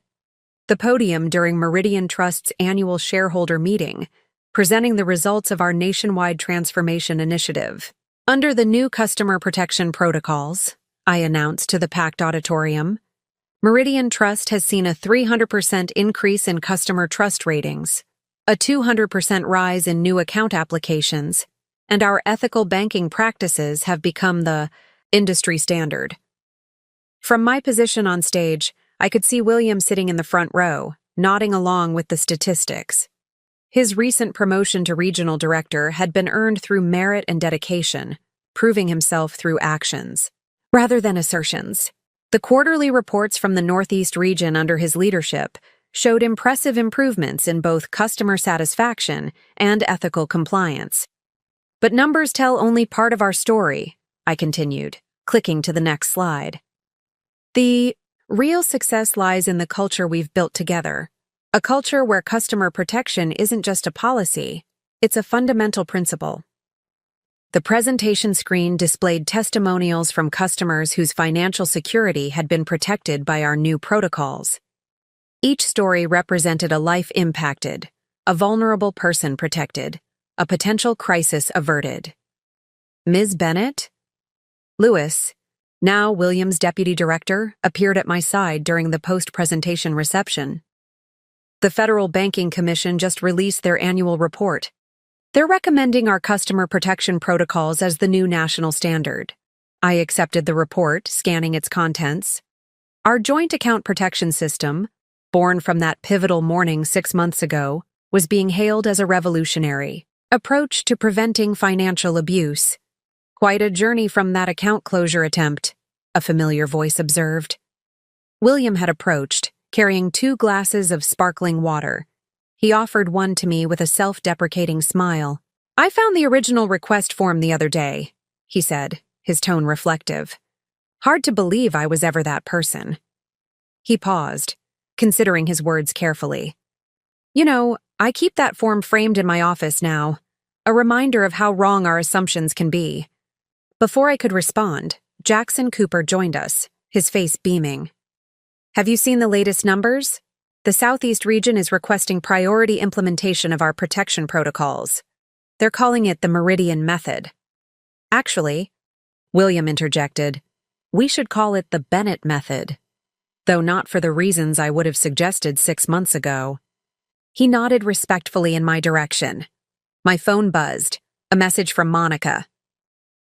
the podium during Meridian Trust's annual shareholder meeting, presenting the results of our nationwide transformation initiative. Under the new customer protection protocols, I announced to the packed auditorium, Meridian Trust has seen a 300% increase in customer trust ratings, a 200% rise in new account applications, and our ethical banking practices have become the industry standard. From my position on stage, I could see William sitting in the front row, nodding along with the statistics. His recent promotion to regional director had been earned through merit and dedication, proving himself through actions, rather than assertions. The quarterly reports from the Northeast region under his leadership showed impressive improvements in both customer satisfaction and ethical compliance. But numbers tell only part of our story, I continued, clicking to the next slide. The real success lies in the culture we've built together, a culture where customer protection isn't just a policy, it's a fundamental principle. The presentation screen displayed testimonials from customers whose financial security had been protected by our new protocols. Each story represented a life impacted, a vulnerable person protected, a potential crisis averted. Ms. Bennett? Lewis, now William's deputy director, appeared at my side during the post-presentation reception. The Federal Banking Commission just released their annual report. They're recommending our customer protection protocols as the new national standard. I accepted the report, scanning its contents. Our joint account protection system, born from that pivotal morning 6 months ago, was being hailed as a revolutionary approach to preventing financial abuse. Quite a journey from that account closure attempt, a familiar voice observed. William had approached, carrying 2 glasses of sparkling water. He offered one to me with a self-deprecating smile. I found the original request form the other day, he said, his tone reflective. Hard to believe I was ever that person. He paused, considering his words carefully. You know, I keep that form framed in my office now, a reminder of how wrong our assumptions can be. Before I could respond, Jackson Cooper joined us, his face beaming. Have you seen the latest numbers? The Southeast region is requesting priority implementation of our protection protocols. They're calling it the Meridian Method. Actually, William interjected, we should call it the Bennett Method, though not for the reasons I would have suggested 6 months ago. He nodded respectfully in my direction. My phone buzzed, a message from Monica.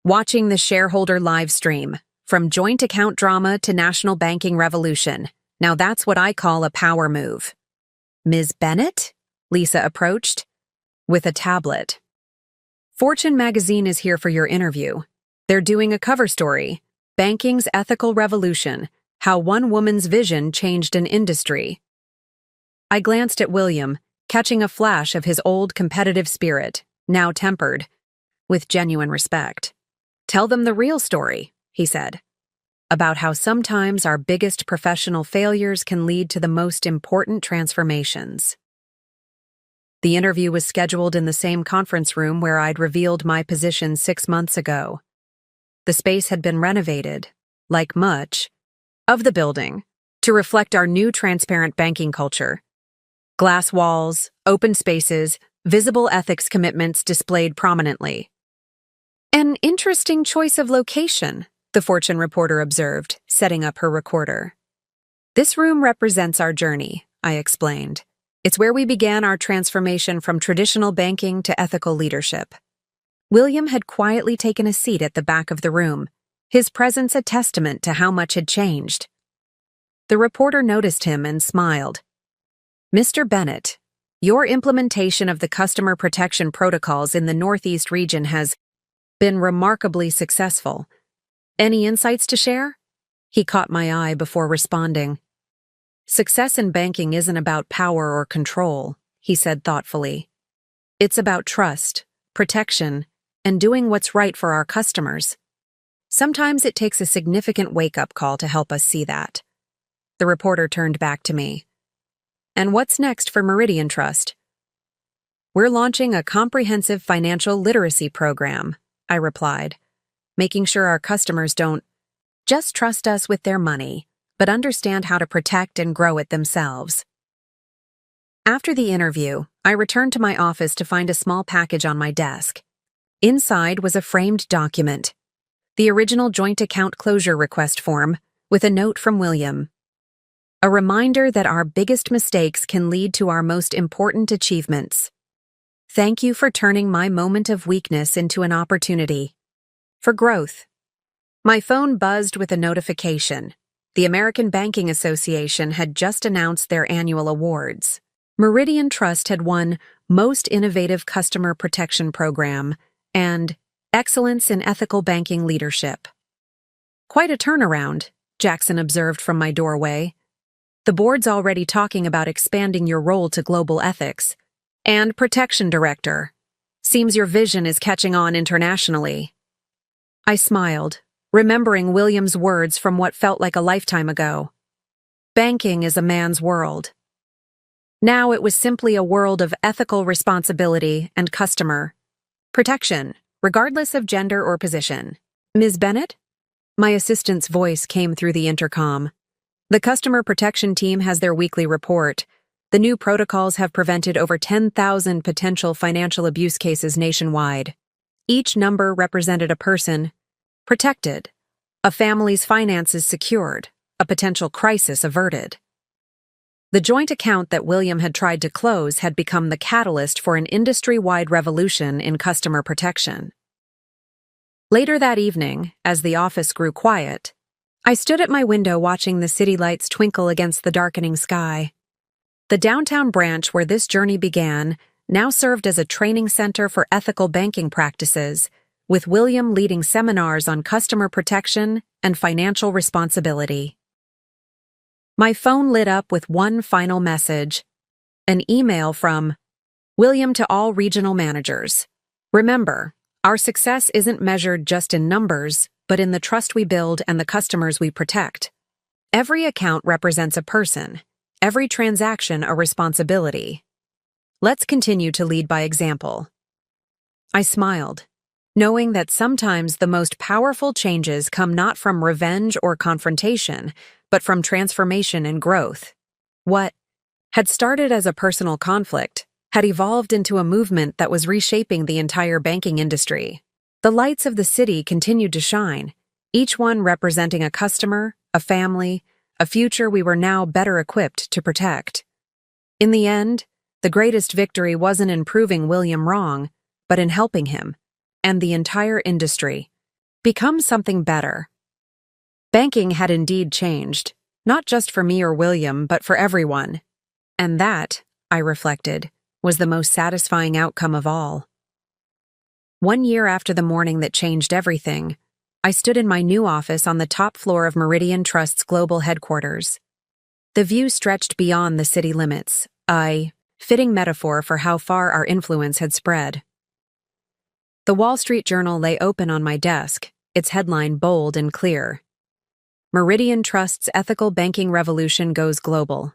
Watching the shareholder live stream, from joint account drama to national banking revolution. Now that's what I call a power move. Ms. Bennett? Lisa approached, with a tablet. Fortune magazine is here for your interview. They're doing a cover story, Banking's Ethical Revolution, How One Woman's Vision Changed an Industry. I glanced at William, catching a flash of his old competitive spirit, now tempered with genuine respect. Tell them the real story, he said, about how sometimes our biggest professional failures can lead to the most important transformations. The interview was scheduled in the same conference room where I'd revealed my position 6 months ago. The space had been renovated, like much of the building, to reflect our new transparent banking culture. Glass walls, open spaces, visible ethics commitments displayed prominently. An interesting choice of location, the Fortune reporter observed, setting up her recorder. This room represents our journey, I explained. It's where we began our transformation from traditional banking to ethical leadership. William had quietly taken a seat at the back of the room, his presence a testament to how much had changed. The reporter noticed him and smiled. Mr. Bennett, your implementation of the customer protection protocols in the Northeast region has been remarkably successful. Any insights to share? He caught my eye before responding. Success in banking isn't about power or control, he said thoughtfully. It's about trust, protection, and doing what's right for our customers. Sometimes it takes a significant wake-up call to help us see that. The reporter turned back to me. And what's next for Meridian Trust? We're launching a comprehensive financial literacy program, I replied, making sure our customers don't just trust us with their money, but understand how to protect and grow it themselves. After the interview, I returned to my office to find a small package on my desk. Inside was a framed document, the original joint account closure request form, with a note from William. A reminder that our biggest mistakes can lead to our most important achievements. Thank you for turning my moment of weakness into an opportunity for growth. My phone buzzed with a notification. The American Banking Association had just announced their annual awards. Meridian Trust had won Most Innovative Customer Protection Program and Excellence in Ethical Banking Leadership. Quite a turnaround, Jackson observed from my doorway. The board's already talking about expanding your role to global ethics and protection director. Seems your vision is catching on internationally. I smiled, remembering William's words from what felt like a lifetime ago. Banking is a man's world. Now it was simply a world of ethical responsibility and customer protection, regardless of gender or position. Ms. Bennett? My assistant's voice came through the intercom. The customer protection team has their weekly report. The new protocols have prevented over 10,000 potential financial abuse cases nationwide. Each number represented a person protected, a family's finances secured, a potential crisis averted. The joint account that William had tried to close had become the catalyst for an industry-wide revolution in customer protection. Later that evening, as the office grew quiet, I stood at my window watching the city lights twinkle against the darkening sky. The downtown branch where this journey began now served as a training center for ethical banking practices, with William leading seminars on customer protection and financial responsibility. My phone lit up with one final message, an email from William to all regional managers. Remember, our success isn't measured just in numbers, but in the trust we build and the customers we protect. Every account represents a person, every transaction a responsibility. Let's continue to lead by example. I smiled, knowing that sometimes the most powerful changes come not from revenge or confrontation, but from transformation and growth. What had started as a personal conflict had evolved into a movement that was reshaping the entire banking industry. The lights of the city continued to shine, each one representing a customer, a family, a future we were now better equipped to protect. In the end, the greatest victory wasn't in proving William wrong, but in helping him, and the entire industry, become something better. Banking had indeed changed, not just for me or William, but for everyone. And that, I reflected, was the most satisfying outcome of all. 1 year after the morning that changed everything, I stood in my new office on the top floor of Meridian Trust's global headquarters. The view stretched beyond the city limits, a fitting metaphor for how far our influence had spread. The Wall Street Journal lay open on my desk, its headline bold and clear. Meridian Trust's ethical banking revolution goes global.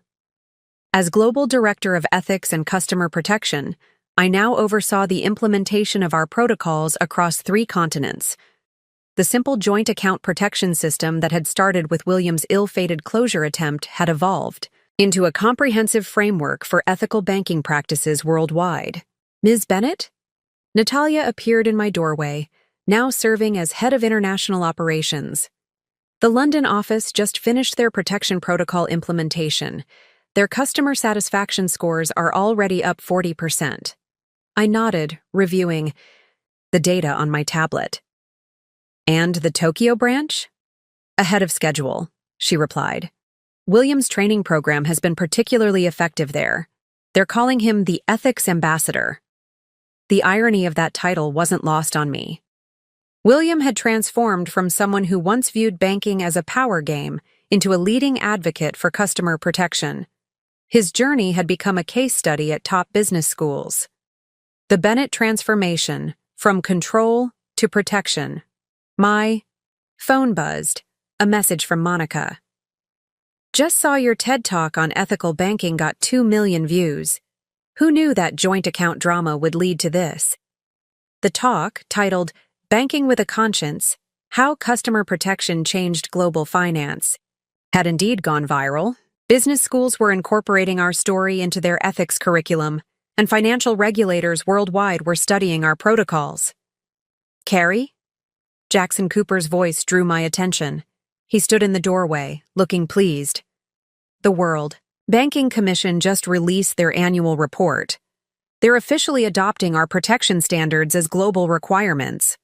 As Global Director of Ethics and Customer Protection, I now oversaw the implementation of our protocols across 3 continents. The simple joint account protection system that had started with William's ill-fated closure attempt had evolved into a comprehensive framework for ethical banking practices worldwide. Ms. Bennett? Natalia appeared in my doorway, now serving as head of international operations. The London office just finished their protection protocol implementation. Their customer satisfaction scores are already up 40%. I nodded, reviewing the data on my tablet. And the Tokyo branch? Ahead of schedule, she replied. William's training program has been particularly effective there. They're calling him the Ethics Ambassador. The irony of that title wasn't lost on me. William had transformed from someone who once viewed banking as a power game into a leading advocate for customer protection. His journey had become a case study at top business schools. The Bennett transformation, from control to protection. My phone buzzed, a message from Monica. Just saw your TED Talk on ethical banking got 2 million views. Who knew that joint account drama would lead to this? The talk, titled Banking with a Conscience, How Customer Protection Changed Global Finance, had indeed gone viral. Business schools were incorporating our story into their ethics curriculum, and financial regulators worldwide were studying our protocols. Carrie? Jackson Cooper's voice drew my attention. He stood in the doorway, looking pleased. The World Banking Commission just released their annual report. They're officially adopting our protection standards as global requirements.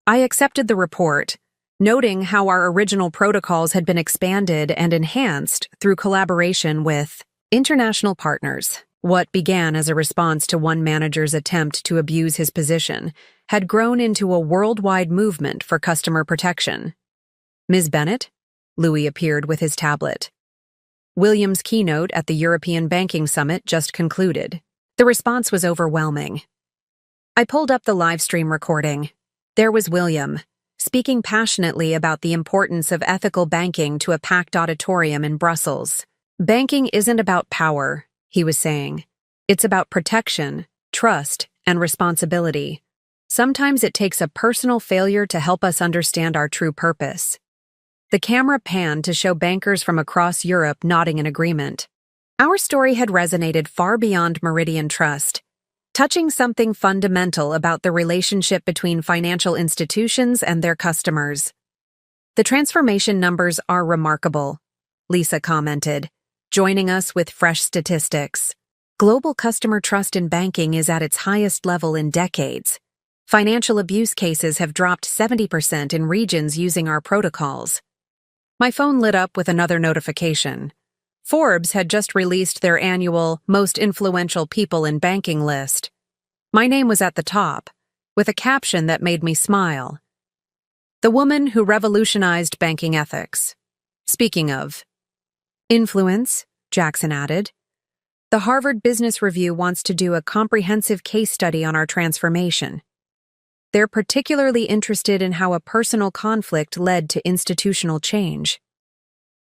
I accepted the report, noting how our original protocols had been expanded and enhanced through collaboration with international partners. What began as a response to one manager's attempt to abuse his position had grown into a worldwide movement for customer protection. Ms. Bennett? Louis appeared with his tablet. William's keynote at the European Banking Summit just concluded. The response was overwhelming. I pulled up the live stream recording. There was William, speaking passionately about the importance of ethical banking to a packed auditorium in Brussels. Banking isn't about power, he was saying. It's about protection, trust, and responsibility. Sometimes it takes a personal failure to help us understand our true purpose. The camera panned to show bankers from across Europe nodding in agreement. Our story had resonated far beyond Meridian Trust, touching something fundamental about the relationship between financial institutions and their customers. The transformation numbers are remarkable, Lisa commented, joining us with fresh statistics. Global customer trust in banking is at its highest level in decades. Financial abuse cases have dropped 70% in regions using our protocols. My phone lit up with another notification. Forbes had just released their annual Most Influential People in Banking list. My name was at the top, with a caption that made me smile. The woman who revolutionized banking ethics. Speaking of influence, Jackson added, the Harvard Business Review wants to do a comprehensive case study on our transformation. They're particularly interested in how a personal conflict led to institutional change.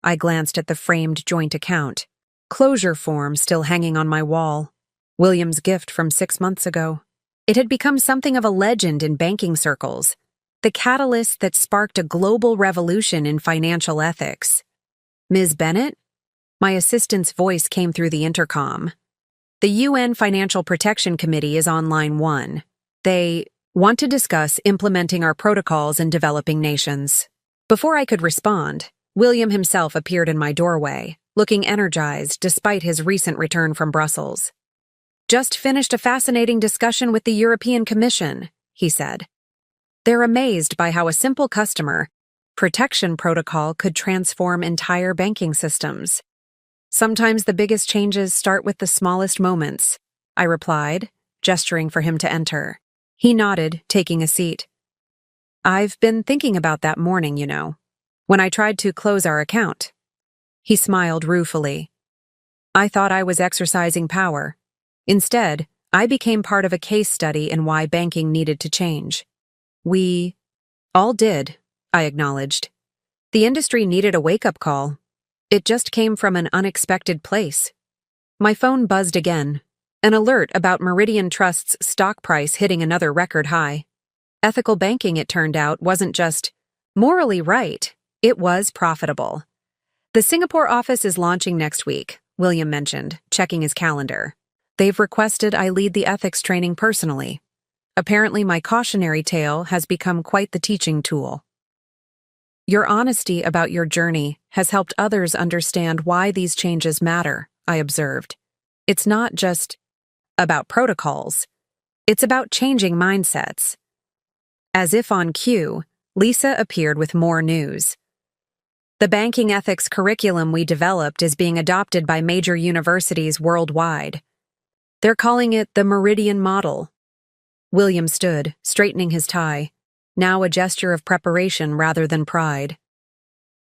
I glanced at the framed joint account, closure form still hanging on my wall. William's gift from 6 months ago. It had become something of a legend in banking circles, the catalyst that sparked a global revolution in financial ethics. Ms. Bennett? My assistant's voice came through the intercom. The UN Financial Protection Committee is on line 1. They want to discuss implementing our protocols in developing nations. Before I could respond, William himself appeared in my doorway, looking energized despite his recent return from Brussels. Just finished a fascinating discussion with the European Commission, he said. They're amazed by how a simple customer protection protocol could transform entire banking systems. Sometimes the biggest changes start with the smallest moments, I replied, gesturing for him to enter. He nodded, taking a seat. I've been thinking about that morning, when I tried to close our account. He smiled ruefully. I thought I was exercising power. Instead, I became part of a case study in why banking needed to change. We all did, I acknowledged. The industry needed a wake-up call. It just came from an unexpected place. My phone buzzed again. An alert about Meridian Trust's stock price hitting another record high. Ethical banking, it turned out, wasn't just morally right, it was profitable. The Singapore office is launching next week, William mentioned, checking his calendar. They've requested I lead the ethics training personally. Apparently, my cautionary tale has become quite the teaching tool. Your honesty about your journey has helped others understand why these changes matter, I observed. It's not just about protocols. It's about changing mindsets. As if on cue, Lisa appeared with more news. The banking ethics curriculum we developed is being adopted by major universities worldwide. They're calling it the Meridian Model. William stood, straightening his tie, now a gesture of preparation rather than pride.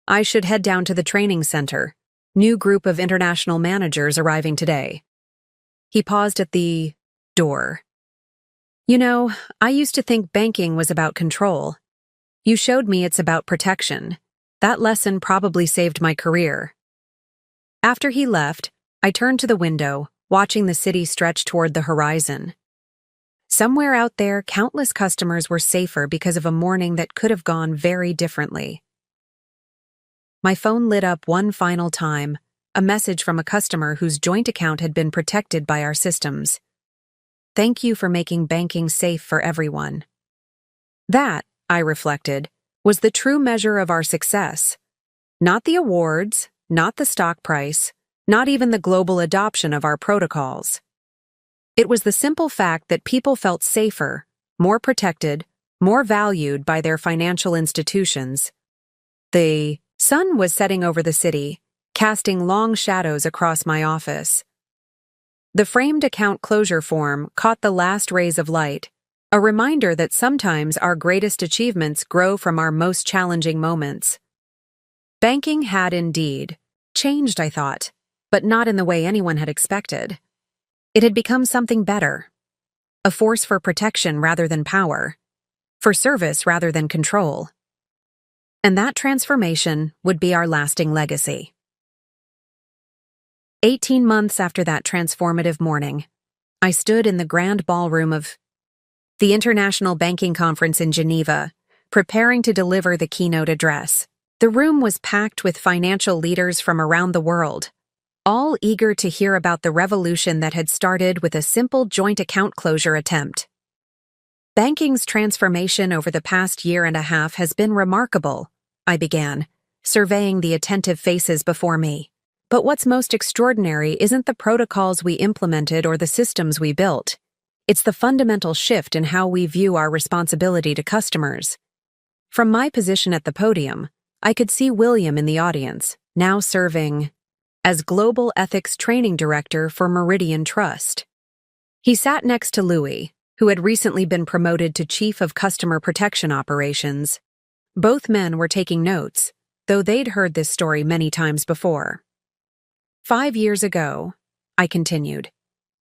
I should head down to the training center. New group of international managers arriving today. He paused at the door. I used to think banking was about control. You showed me it's about protection. That lesson probably saved my career. After he left, I turned to the window, watching the city stretch toward the horizon. Somewhere out there, countless customers were safer because of a morning that could have gone very differently. My phone lit up one final time, a message from a customer whose joint account had been protected by our systems. Thank you for making banking safe for everyone. That, I reflected, was the true measure of our success. Not the awards, not the stock price, not even the global adoption of our protocols. It was the simple fact that people felt safer, more protected, more valued by their financial institutions. The sun was setting over the city, casting long shadows across my office. The framed account closure form caught the last rays of light, a reminder that sometimes our greatest achievements grow from our most challenging moments. Banking had indeed changed, I thought, but not in the way anyone had expected. It had become something better, a force for protection rather than power, for service rather than control. And that transformation would be our lasting legacy. 18 months after that transformative morning, I stood in the grand ballroom of the International Banking Conference in Geneva, preparing to deliver the keynote address. The room was packed with financial leaders from around the world, all eager to hear about the revolution that had started with a simple joint account closure attempt. Banking's transformation over the past year and a half has been remarkable, I began, surveying the attentive faces before me. But what's most extraordinary isn't the protocols we implemented or the systems we built. It's the fundamental shift in how we view our responsibility to customers. From my position at the podium, I could see William in the audience, now serving as Global Ethics Training Director for Meridian Trust. He sat next to Louis, who had recently been promoted to Chief of Customer Protection Operations. Both men were taking notes, though they'd heard this story many times before. 5 years ago, I continued,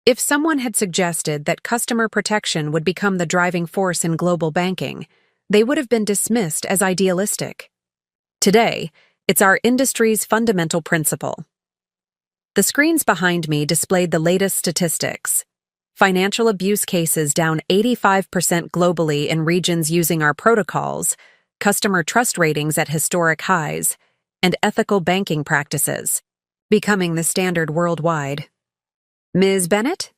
if someone had suggested that customer protection would become the driving force in global banking, they would have been dismissed as idealistic. Today, it's our industry's fundamental principle. The screens behind me displayed the latest statistics. Financial abuse cases down 85% globally in regions using our protocols, customer trust ratings at historic highs, and ethical banking practices, becoming the standard worldwide. Ms. Bennett?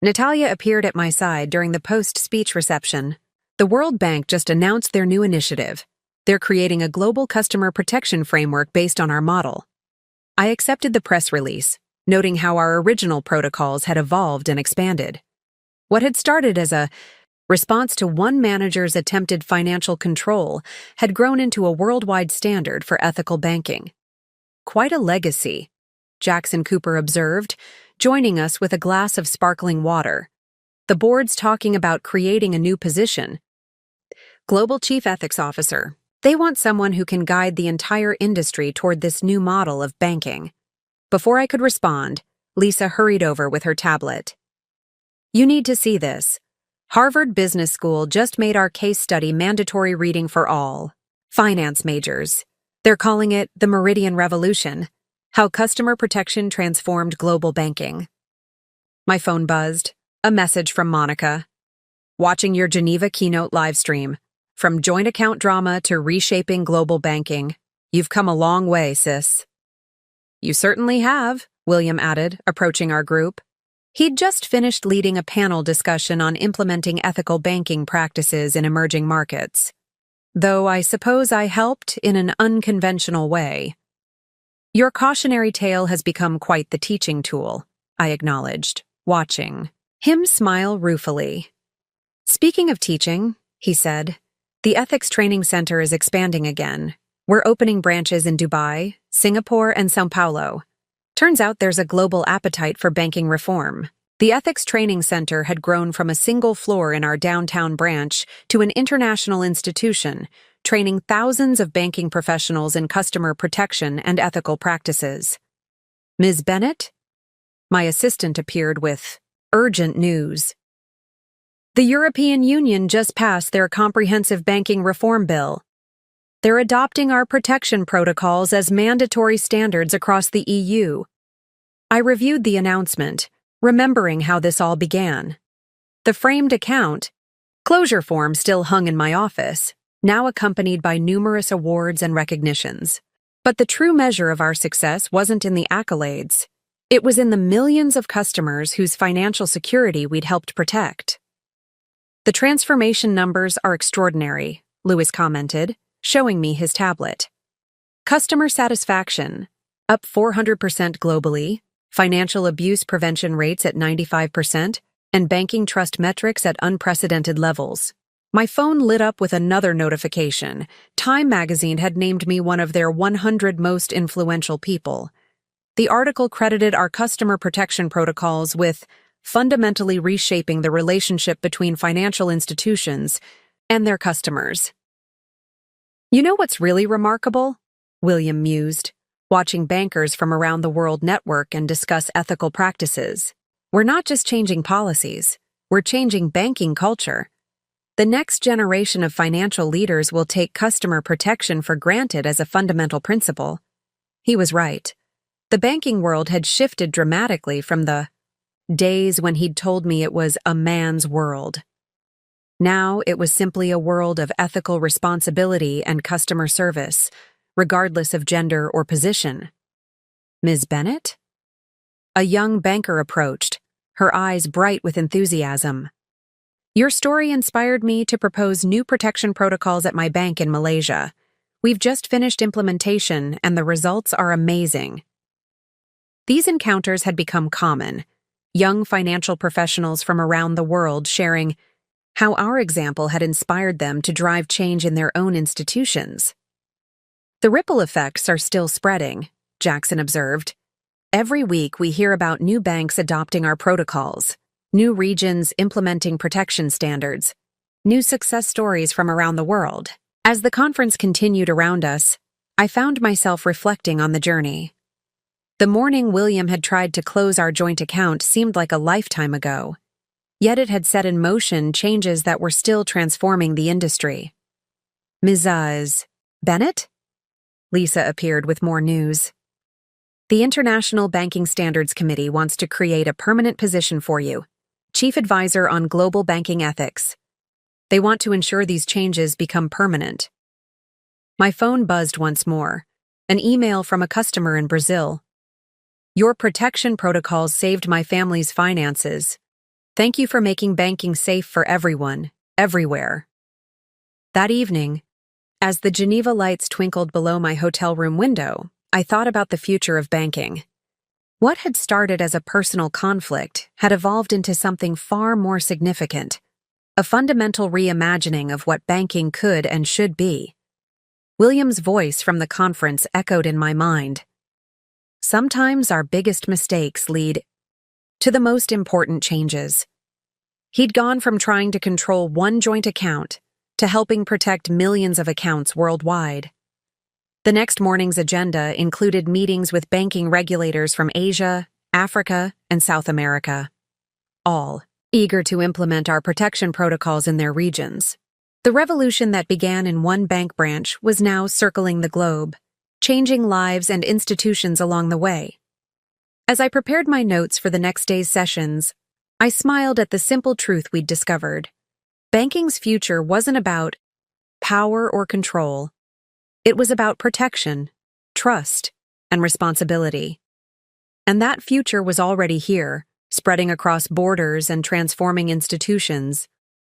Natalia appeared at my side during the post-speech reception. The World Bank just announced their new initiative. They're creating a global customer protection framework based on our model. I accepted the press release, noting how our original protocols had evolved and expanded. What had started as a response to one manager's attempted financial control had grown into a worldwide standard for ethical banking. Quite a legacy, Jackson Cooper observed, joining us with a glass of sparkling water. The board's talking about creating a new position, Global Chief Ethics Officer. They want someone who can guide the entire industry toward this new model of banking. Before I could respond, Lisa hurried over with her tablet. You need to see this. Harvard Business School just made our case study mandatory reading for all finance majors. They're calling it the Meridian Revolution, how customer protection transformed global banking. My phone buzzed. A message from Monica. Watching your Geneva keynote livestream. From joint account drama to reshaping global banking. You've come a long way, sis. You certainly have, William added, approaching our group. He'd just finished leading a panel discussion on implementing ethical banking practices in emerging markets. Though I suppose I helped in an unconventional way. Your cautionary tale has become quite the teaching tool, I acknowledged, watching him smile ruefully. Speaking of teaching, he said, the Ethics Training Center is expanding again. We're opening branches in Dubai, Singapore, and São Paulo. Turns out there's a global appetite for banking reform. The Ethics Training Center had grown from a single floor in our downtown branch to an international institution, training thousands of banking professionals in customer protection and ethical practices. Ms. Bennett? My assistant appeared with urgent news. The European Union just passed their comprehensive banking reform bill. They're adopting our protection protocols as mandatory standards across the EU. I reviewed the announcement, remembering how this all began. The framed account, closure form still hung in my office, now accompanied by numerous awards and recognitions. But the true measure of our success wasn't in the accolades. It was in the millions of customers whose financial security we'd helped protect. The transformation numbers are extraordinary, Lewis commented, showing me his tablet. Customer satisfaction, up 400% globally, financial abuse prevention rates at 95%, and banking trust metrics at unprecedented levels. My phone lit up with another notification. Time magazine had named me one of their 100 most influential people. The article credited our customer protection protocols with fundamentally reshaping the relationship between financial institutions and their customers. You know what's really remarkable? William mused, watching bankers from around the world network and discuss ethical practices. We're not just changing policies, we're changing banking culture. The next generation of financial leaders will take customer protection for granted as a fundamental principle. He was right. The banking world had shifted dramatically from the days when he'd told me it was a man's world. Now it was simply a world of ethical responsibility and customer service, regardless of gender or position. Ms. Bennett? A young banker approached, her eyes bright with enthusiasm. Your story inspired me to propose new protection protocols at my bank in Malaysia. We've just finished implementation, and the results are amazing. These encounters had become common, young financial professionals from around the world sharing how our example had inspired them to drive change in their own institutions. The ripple effects are still spreading, Jackson observed. Every week we hear about new banks adopting our protocols, new regions implementing protection standards, new success stories from around the world. As the conference continued around us, I found myself reflecting on the journey. The morning William had tried to close our joint account seemed like a lifetime ago, yet it had set in motion changes that were still transforming the industry. Ms. Bennett? Lisa appeared with more news. The International Banking Standards Committee wants to create a permanent position for you, Chief Advisor on Global Banking Ethics. They want to ensure these changes become permanent. My phone buzzed once more, an email from a customer in Brazil. Your protection protocols saved my family's finances. Thank you for making banking safe for everyone, everywhere. That evening, as the Geneva lights twinkled below my hotel room window, I thought about the future of banking. What had started as a personal conflict had evolved into something far more significant, a fundamental reimagining of what banking could and should be. William's voice from the conference echoed in my mind. Sometimes our biggest mistakes lead to the most important changes. He'd gone from trying to control one joint account to helping protect millions of accounts worldwide. The next morning's agenda included meetings with banking regulators from Asia, Africa, and South America, all eager to implement our protection protocols in their regions. The revolution that began in one bank branch was now circling the globe, changing lives and institutions along the way. As I prepared my notes for the next day's sessions, I smiled at the simple truth we'd discovered. Banking's future wasn't about power or control. It was about protection, trust, and responsibility. And that future was already here, spreading across borders and transforming institutions,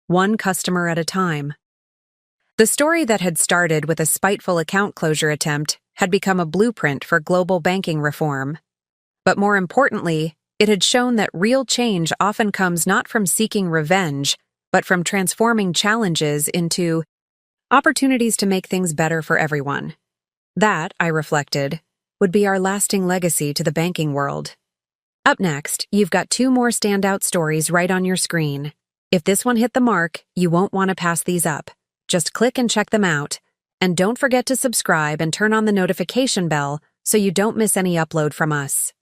one customer at a time. The story that had started with a spiteful account closure attempt had become a blueprint for global banking reform. But more importantly, it had shown that real change often comes not from seeking revenge, but from transforming challenges into opportunities to make things better for everyone. That, I reflected, would be our lasting legacy to the banking world. Up next, you've got 2 more standout stories right on your screen. If this one hit the mark, you won't want to pass these up. Just click and check them out. And don't forget to subscribe and turn on the notification bell so you don't miss any upload from us.